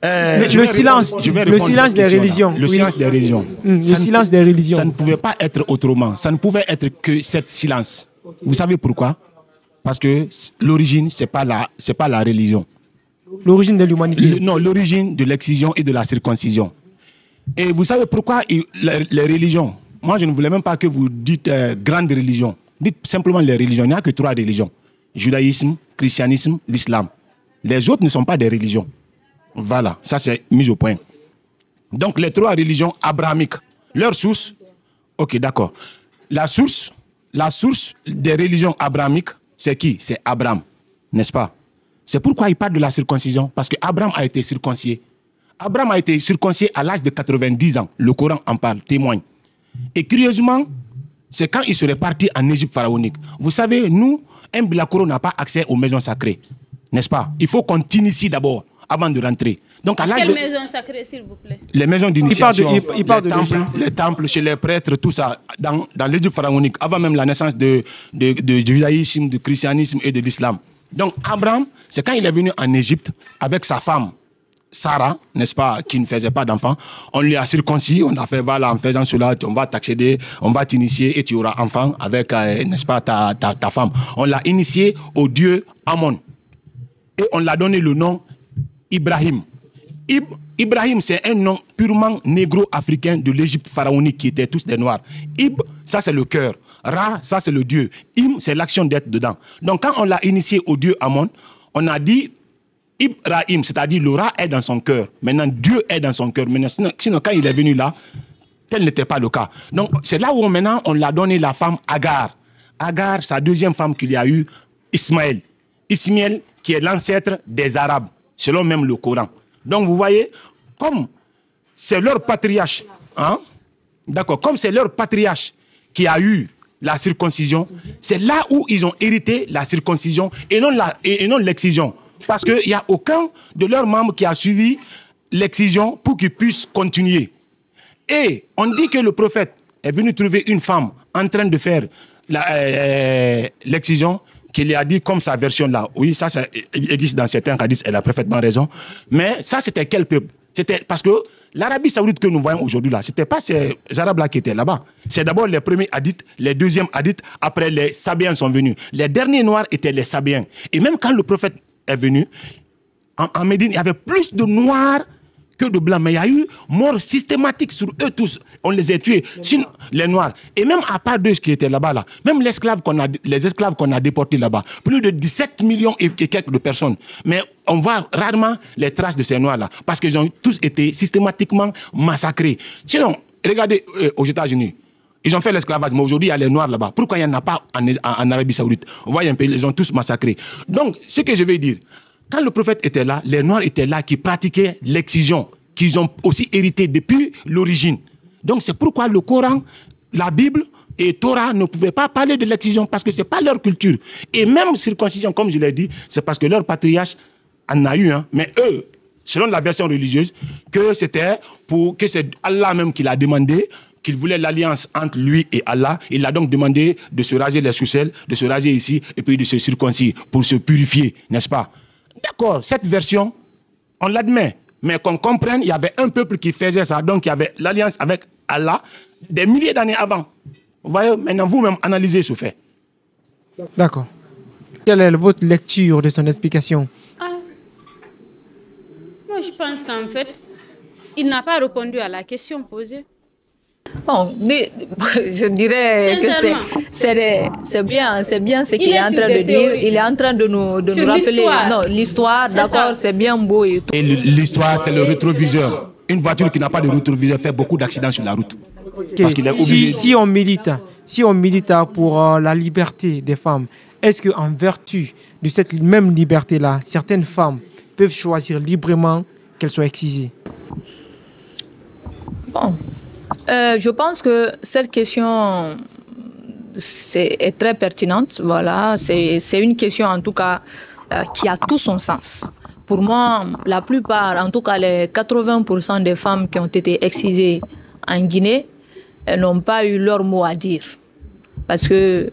Le silence des religions. Le silence des religions. Le silence des religions. Ça ne pouvait pas être autrement. Ça ne pouvait être que cette silence. Vous savez pourquoi? Parce que l'origine, ce n'est pas la religion. L'origine de l'humanité. Non, l'origine de l'excision et de la circoncision. Et vous savez pourquoi les religions? Moi, je ne voulais même pas que vous dites grandes religions. Dites simplement les religions. Il n'y a que 3 religions. Judaïsme, christianisme, l'islam. Les autres ne sont pas des religions. Voilà, ça c'est mis au point. Donc les 3 religions abrahamiques, leur source, ok d'accord. La source des religions abrahamiques, c'est qui? C'est Abraham, n'est-ce pas? C'est pourquoi il parle de la circoncision, parce que Abraham a été circoncisé. Abraham a été circoncisé à l'âge de 90 ans. Le Coran en parle, témoigne. Et curieusement, c'est quand il serait parti en Égypte pharaonique. Vous savez, nous, un Bilakoro n'a pas accès aux maisons sacrées, n'est-ce pas? Il faut qu'on t'initie d'abord, avant de rentrer. Donc, à Quelle maison sacrée, s'il vous plaît? Les maisons d'initiation, il parle les temples, chez les prêtres, tout ça, dans l'Égypte pharaonique, avant même la naissance du judaïsme, du christianisme et de l'islam. Donc, Abraham, c'est quand il est venu en Égypte avec sa femme, Sarah, n'est-ce pas, qui ne faisait pas d'enfant. On lui a circoncis, on a fait, voilà, en faisant cela, on va t'accéder, on va t'initier et tu auras enfant avec, n'est-ce pas, ta femme. On l'a initié au dieu Amon. Et on l'a donné le nom Ibrahim. Ibrahim, c'est un nom purement négro-africain de l'Égypte pharaonique qui étaient tous des noirs. Ça c'est le cœur. Ra, ça c'est le dieu. Im, c'est l'action d'être dedans. Donc quand on l'a initié au dieu Amon, on a dit Ibrahim, c'est-à-dire le Ra est dans son cœur. Maintenant, Dieu est dans son cœur. Sinon, quand il est venu là, tel n'était pas le cas. Donc c'est là où maintenant on l'a donné la femme Agar. Agar, sa deuxième femme qu'il y a eu, Ismaël. Ismaël, qui est l'ancêtre des Arabes, selon même le Coran. Donc vous voyez, comme c'est leur patriarche, hein, d'accord, comme c'est leur patriarche qui a eu la circoncision, c'est là où ils ont hérité la circoncision et non l'excision. Parce qu'il n'y a aucun de leurs membres qui a suivi l'excision pour qu'ils puissent continuer. Et on dit que le prophète est venu trouver une femme en train de faire l'excision, qu'il lui a dit comme sa version là. Oui, ça existe dans certains hadiths, elle a parfaitement raison. Mais ça, c'était quel peuple? C'était parce que l'Arabie Saoudite que nous voyons aujourd'hui là, c'était pas ces Arabes-là qui étaient là-bas. C'est d'abord les premiers hadiths, les deuxièmes hadiths, après les Sabéens sont venus. Les derniers noirs étaient les Sabéens. Et même quand le prophète est venu, en Médine, il y avait plus de noirs que de blancs. Mais il y a eu mort systématique sur eux tous. On les a tués, sinon, les noirs. Et même à part d'eux qui étaient là-bas, là, même les esclaves qu'on a déportés là-bas, plus de 17 millions et quelques de personnes. Mais on voit rarement les traces de ces noirs-là, parce qu'ils ont tous été systématiquement massacrés. Sinon, regardez aux États-Unis. Ils ont fait l'esclavage, mais aujourd'hui, il y a les Noirs là-bas. Pourquoi il n'y en a pas en Arabie Saoudite? On voit un peu, ils les ont tous massacrés. Donc, ce que je veux dire, quand le prophète était là, les Noirs étaient là qui pratiquaient l'excision, qu'ils ont aussi hérité depuis l'origine. Donc, c'est pourquoi le Coran, la Bible et Torah ne pouvaient pas parler de l'excision, parce que ce n'est pas leur culture. Et même circoncision, comme je l'ai dit, c'est parce que leur patriarche en a eu, hein. Mais eux, selon la version religieuse, que c'était que c'est Allah même qui l'a demandé, qu'il voulait l'alliance entre lui et Allah. Il a donc demandé de se raser les sourcils, de se raser ici, et puis de se circoncire pour se purifier, n'est-ce pas? D'accord, cette version, on l'admet. Mais qu'on comprenne, il y avait un peuple qui faisait ça. Donc, il y avait l'alliance avec Allah des milliers d'années avant. Vous voyez, maintenant, vous-même, analysez ce fait. D'accord. Quelle est votre lecture de son explication? Moi, je pense qu'en fait, il n'a pas répondu à la question posée. Bon, je dirais que c'est bien ce qu'il est en train de dire. Il est en train de nous rappeler. Non, l'histoire, d'accord, c'est bien beau et tout. Et l'histoire, c'est le rétroviseur. Une voiture qui n'a pas de rétroviseur fait beaucoup d'accidents sur la route. Okay. Parce qu'il est obligé. Si on milite pour la liberté des femmes, est-ce qu'en vertu de cette même liberté-là, certaines femmes peuvent choisir librement qu'elles soient excisées? Bon. Je pense que cette question est très pertinente. Voilà, c'est une question en tout cas qui a tout son sens. Pour moi, la plupart, en tout cas les 80% des femmes qui ont été excisées en Guinée, elles n'ont pas eu leur mot à dire. Parce que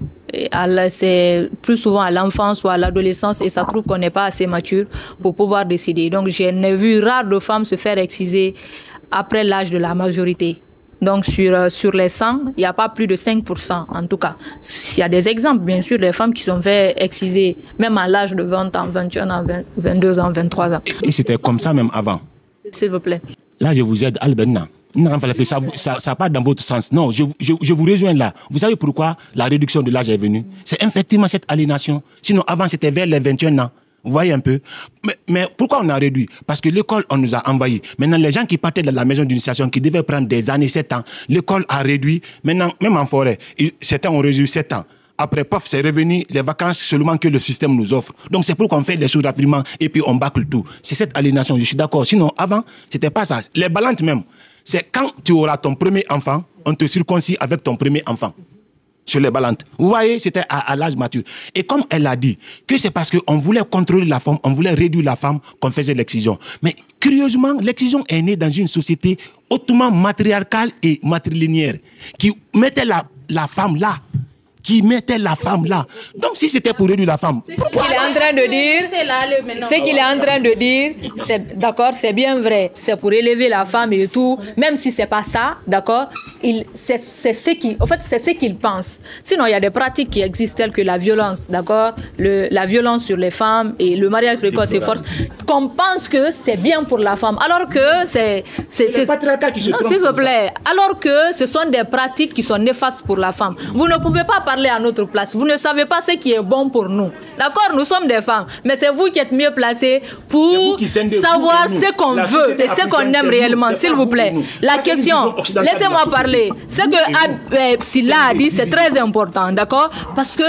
c'est plus souvent à l'enfance ou à l'adolescence et ça trouve qu'on n'est pas assez mature pour pouvoir décider. Donc j'ai vu rare de femmes se faire exciser après l'âge de la majorité. Donc, sur les 100, il n'y a pas plus de 5%, en tout cas. Il y a des exemples, bien sûr, des femmes qui sont fait exciser, même à l'âge de 20 ans, 21 ans, 22 ans, 23 ans. Et c'était comme ça même avant. S'il vous plaît. Là, je vous aide, Albenna. Ça part dans votre sens. Non, je vous rejoins là. Vous savez pourquoi la réduction de l'âge est venue? C'est effectivement cette aliénation. Sinon, avant, c'était vers les 21 ans. Vous voyez un peu. Mais pourquoi on a réduit? Parce que l'école, on nous a envahis. Maintenant, les gens qui partaient de la maison d'initiation, qui devaient prendre des années, 7 ans, l'école a réduit. Maintenant, même en forêt, certains ont réduit 7 ans. après, paf, c'est revenu les vacances seulement que le système nous offre. Donc, c'est pourquoi on fait les choses rapidement et puis on bâcle tout. C'est cette aliénation, je suis d'accord. Sinon, avant, c'était pas ça. Les balantes même, c'est quand tu auras ton premier enfant, on te circoncis avec ton premier enfant. Sur les balantes. Vous voyez, c'était à l'âge mature. Et comme elle a dit, que c'est parce qu'on voulait contrôler la femme, on voulait réduire la femme qu'on faisait l'excision. Mais curieusement, l'excision est née dans une société hautement matriarcale et matrilinéaire, qui mettait la femme là. Donc, si c'était pour réduire la femme, pourquoi? Ce qu'il est en train de dire, c'est d'accord, c'est bien vrai. C'est pour élever la femme et tout. Même si c'est pas ça, d'accord, c'est ce qu'il pense. Sinon, il y a des pratiques qui existent telles que la violence, d'accord, la violence sur les femmes et le mariage précoce et force. Qu'on pense que c'est bien pour la femme, alors que c'est le patriarcat qui se trompe. S'il vous plaît, alors que ce sont des pratiques qui sont néfastes pour la femme. Vous ne pouvez pas parler à notre place. Vous ne savez pas ce qui est bon pour nous. D'accord, nous sommes des femmes, mais c'est vous qui êtes mieux placés pour savoir ce qu'on veut et ce qu'on aime réellement. S'il vous plaît, la question, laissez-moi parler. Ce que Silla a dit, c'est très important, d'accord, parce que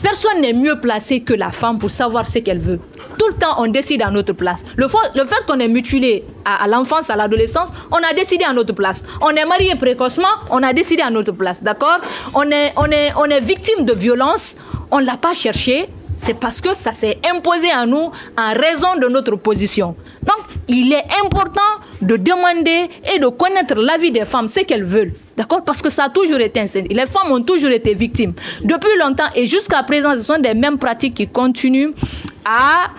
personne n'est mieux placé que la femme pour savoir ce qu'elle veut. Tout le temps, on décide à notre place. Le fait qu'on est mutilé à l'enfance, à l'adolescence, on a décidé à notre place. On est marié précocement, on a décidé à notre place, d'accord? On est victime de violence, on ne l'a pas cherché. C'est parce que ça s'est imposé à nous en raison de notre position. Donc, il est important de demander et de connaître l'avis des femmes, ce qu'elles veulent. D'accord? Parce que ça a toujours été ainsi. Les femmes ont toujours été victimes. Depuis longtemps et jusqu'à présent, ce sont des mêmes pratiques qui continuent à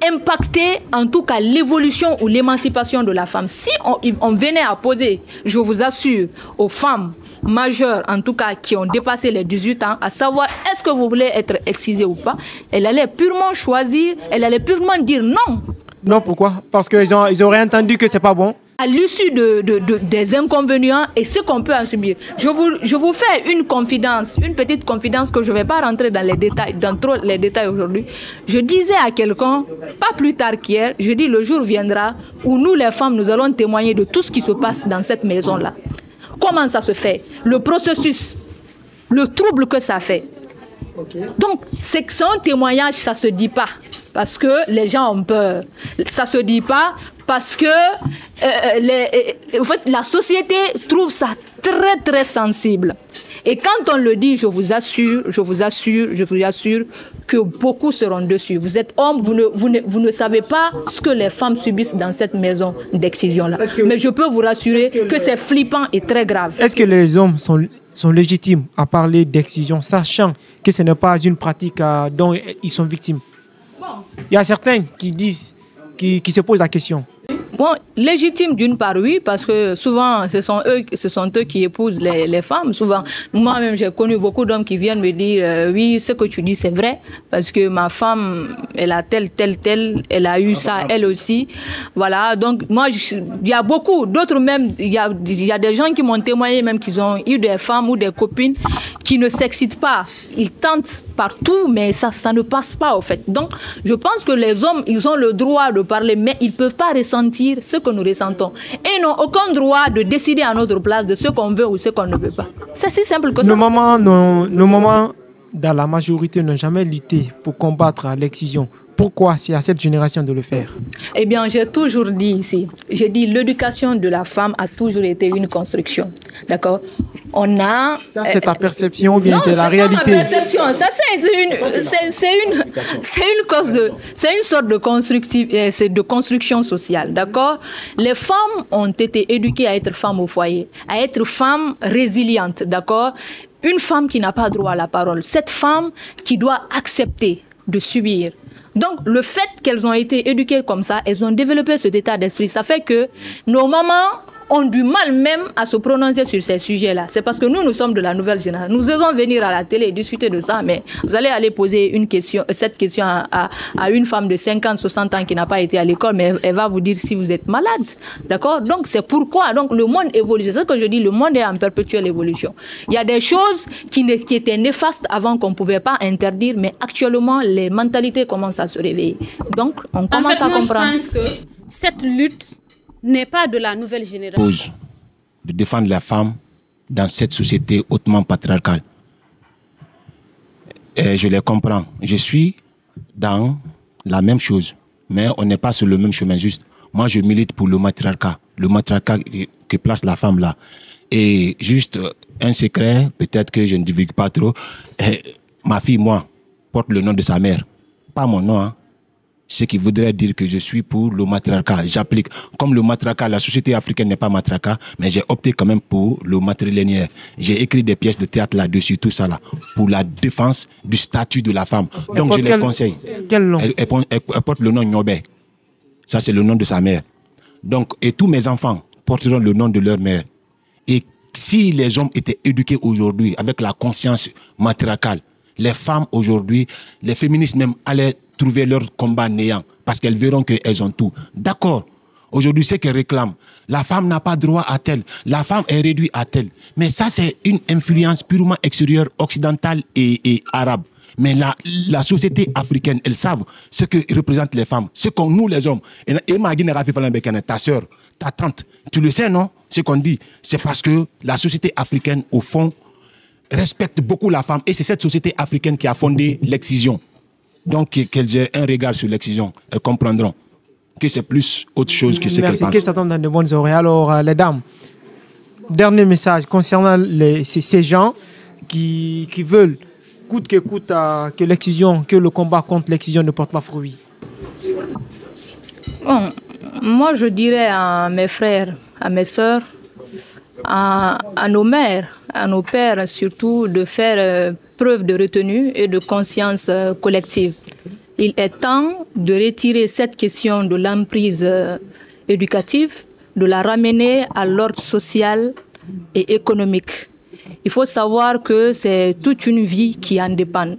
impacter en tout cas l'évolution ou l'émancipation de la femme. Si on venait à poser, je vous assure, aux femmes majeures, en tout cas qui ont dépassé les 18 ans, à savoir est-ce que vous voulez être excisée ou pas, elle allait purement choisir, elle allait purement dire non. Non, pourquoi? Parce qu'ils auraient entendu que c'est pas bon. À l'issue des inconvénients et ce qu'on peut en subir. Je vous fais une confidence, une petite confidence que je ne vais pas rentrer dans trop les détails aujourd'hui. Je disais à quelqu'un, pas plus tard qu'hier, je dis le jour viendra où nous les femmes, nous allons témoigner de tout ce qui se passe dans cette maison-là. Comment ça se fait? Le processus, le trouble que ça fait. Okay. Donc, c'est un témoignage, ça ne se dit pas. Parce que les gens ont peur. Ça ne se dit pas parce que en fait, la société trouve ça très, très sensible. Et quand on le dit, je vous assure que beaucoup seront dessus. Vous êtes homme, vous ne savez pas ce que les femmes subissent dans cette maison d'excision-là. Mais je peux vous rassurer que c'est flippant et très grave. Est-ce que les hommes sont légitimes à parler d'excision, sachant que ce n'est pas une pratique dont ils sont victimes? Il y a certains qui disent, qui se posent la question. Bon, légitime d'une part, oui, parce que souvent, ce sont eux qui épousent les femmes. Souvent, moi-même, j'ai connu beaucoup d'hommes qui viennent me dire, oui, ce que tu dis, c'est vrai, parce que ma femme, elle a tel, elle a eu ça, elle aussi. Voilà, donc moi, il y a beaucoup, d'autres même, il y a des gens qui m'ont témoigné même qu'ils ont eu des femmes ou des copines qui ne s'excitent pas. Ils tentent partout, mais ça ne passe pas, au fait. Donc, je pense que les hommes, ils ont le droit de parler, mais ils ne peuvent pas ressentir ce que nous ressentons. Et n'ont aucun droit de décider à notre place de ce qu'on veut ou ce qu'on ne veut pas. C'est si simple que ça. Nos mamans, dans la majorité, n'ont jamais lutté pour combattre l'excision. Pourquoi c'est à cette génération de le faire? Eh bien, j'ai toujours dit ici, j'ai dit l'éducation de la femme a toujours été une construction. D'accord? On a... Ça, c'est ta perception ou bien c'est la réalité? Non, c'est pas ma perception. Ça, c'est une sorte de construction sociale. D'accord? Les femmes ont été éduquées à être femmes au foyer, à être femmes résilientes. D'accord? Une femme qui n'a pas droit à la parole. Cette femme qui doit accepter de subir. Donc, le fait qu'elles ont été éduquées comme ça, elles ont développé cet état d'esprit. Ça fait que nos mamans ont du mal même à se prononcer sur ces sujets-là. C'est parce que nous sommes de la nouvelle génération. Nous devons venir à la télé et discuter de ça, mais vous allez aller poser cette question à une femme de 50, 60 ans qui n'a pas été à l'école, mais elle va vous dire si vous êtes malade. D'accord? Donc, c'est pourquoi le monde évolue. C'est ce que je dis, le monde est en perpétuelle évolution. Il y a des choses qui étaient néfastes avant qu'on ne pouvait pas interdire, mais actuellement, les mentalités commencent à se réveiller. Donc, on commence à comprendre. Je pense que cette lutte n'est pas de la nouvelle génération. De défendre la femme dans cette société hautement patriarcale. je les comprends. Je suis dans la même chose, mais on n'est pas sur le même chemin juste. Moi, je milite pour le matriarcat que place la femme là. Et juste un secret, peut-être que je ne divulgue pas trop. Ma fille, moi, porte le nom de sa mère, pas mon nom, hein. Ce qui voudrait dire que je suis pour le matriarcat. J'applique. Comme le matriarcat, la société africaine n'est pas matriarcat, mais j'ai opté quand même pour le matrilinéaire. J'ai écrit des pièces de théâtre là-dessus, tout ça là, pour la défense du statut de la femme. Donc je les conseille. Quel nom? Elle porte le nom Nyobé. Ça, c'est le nom de sa mère. Donc, et tous mes enfants porteront le nom de leur mère. Et si les hommes étaient éduqués aujourd'hui avec la conscience matriarcale, les femmes aujourd'hui, les féministes même allaient trouver leur combat néant parce qu'elles verront qu'elles ont tout. D'accord. Aujourd'hui, c'est qu'elles réclament. La femme n'a pas droit à tel. La femme est réduite à tel. Mais ça, c'est une influence purement extérieure, occidentale et arabe. Mais la société africaine, elles savent ce que représentent les femmes. Ce qu'on nous, les hommes. Et ta soeur, ta tante, tu le sais, non? Ce qu'on dit, c'est parce que la société africaine, au fond, respecte beaucoup la femme. Et c'est cette société africaine qui a fondé l'excision. Donc, qu'elles aient un regard sur l'excision, elles comprendront que c'est plus autre chose que ce qu'elles pensent. Merci, que ça tombe dans de bonnes oreilles. Alors, les dames, dernier message concernant ces gens qui veulent, coûte que coûte, que l'excision, que le combat contre l'excision ne porte pas fruit. Bon, moi, je dirais à mes frères, à mes sœurs, à nos mères, à nos pères surtout, de faire preuve de retenue et de conscience collective. Il est temps de retirer cette question de l'emprise éducative, de la ramener à l'ordre social et économique. Il faut savoir que c'est toute une vie qui en dépend.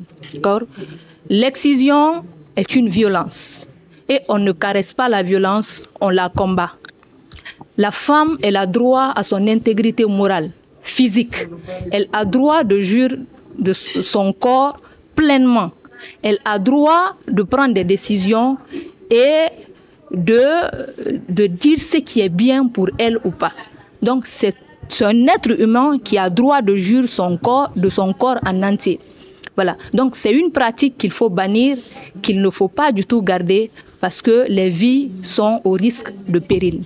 L'excision est une violence et on ne caresse pas la violence, on la combat. La femme, elle a droit à son intégrité morale, physique. Elle a droit de jouir de son corps pleinement. Elle a droit de prendre des décisions et de dire ce qui est bien pour elle ou pas. Donc, c'est un être humain qui a droit de jouir de son corps en entier. Voilà. Donc, c'est une pratique qu'il faut bannir, qu'il ne faut pas du tout garder parce que les vies sont au risque de péril.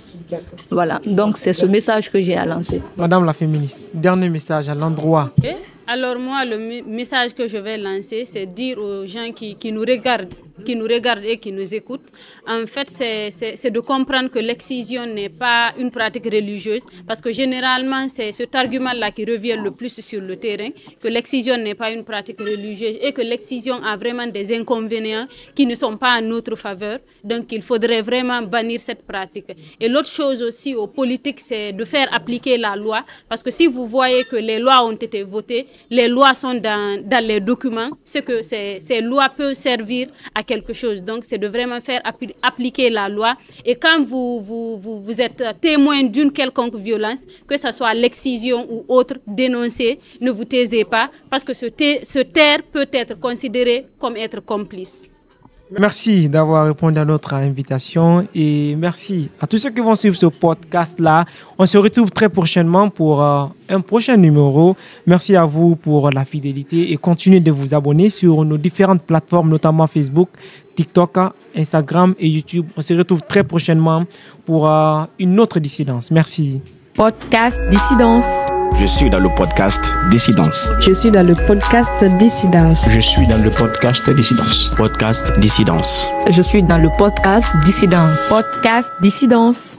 Voilà. Donc, c'est ce message que j'ai à lancer. Madame la féministe, dernier message à l'endroit. Okay. Alors moi, le message que je vais lancer, c'est dire aux gens qui nous regardent et qui nous écoutent, en fait, c'est de comprendre que l'excision n'est pas une pratique religieuse, parce que généralement, c'est cet argument-là qui revient le plus sur le terrain, que l'excision n'est pas une pratique religieuse et que l'excision a vraiment des inconvénients qui ne sont pas en notre faveur. Donc, il faudrait vraiment bannir cette pratique. Et l'autre chose aussi aux politiques, c'est de faire appliquer la loi, parce que si vous voyez que les lois ont été votées, les lois sont dans les documents, c'est que ces lois peuvent servir à quelque chose. Donc, c'est de vraiment faire appliquer la loi. Et quand vous êtes témoin d'une quelconque violence, que ce soit l'excision ou autre, dénoncez, ne vous taisez pas, parce que se taire peut être considéré comme être complice. Merci d'avoir répondu à notre invitation et merci à tous ceux qui vont suivre ce podcast-là. On se retrouve très prochainement pour un prochain numéro. Merci à vous pour la fidélité et continuez de vous abonner sur nos différentes plateformes, notamment Facebook, TikTok, Instagram et YouTube. On se retrouve très prochainement pour une autre dissidence. Merci. Podcast Dissidence. Je suis dans le podcast Dissidence. Je suis dans le podcast Dissidence. Je suis dans le podcast Dissidence. Podcast Dissidence. Je suis dans le podcast Dissidence. Podcast Dissidence.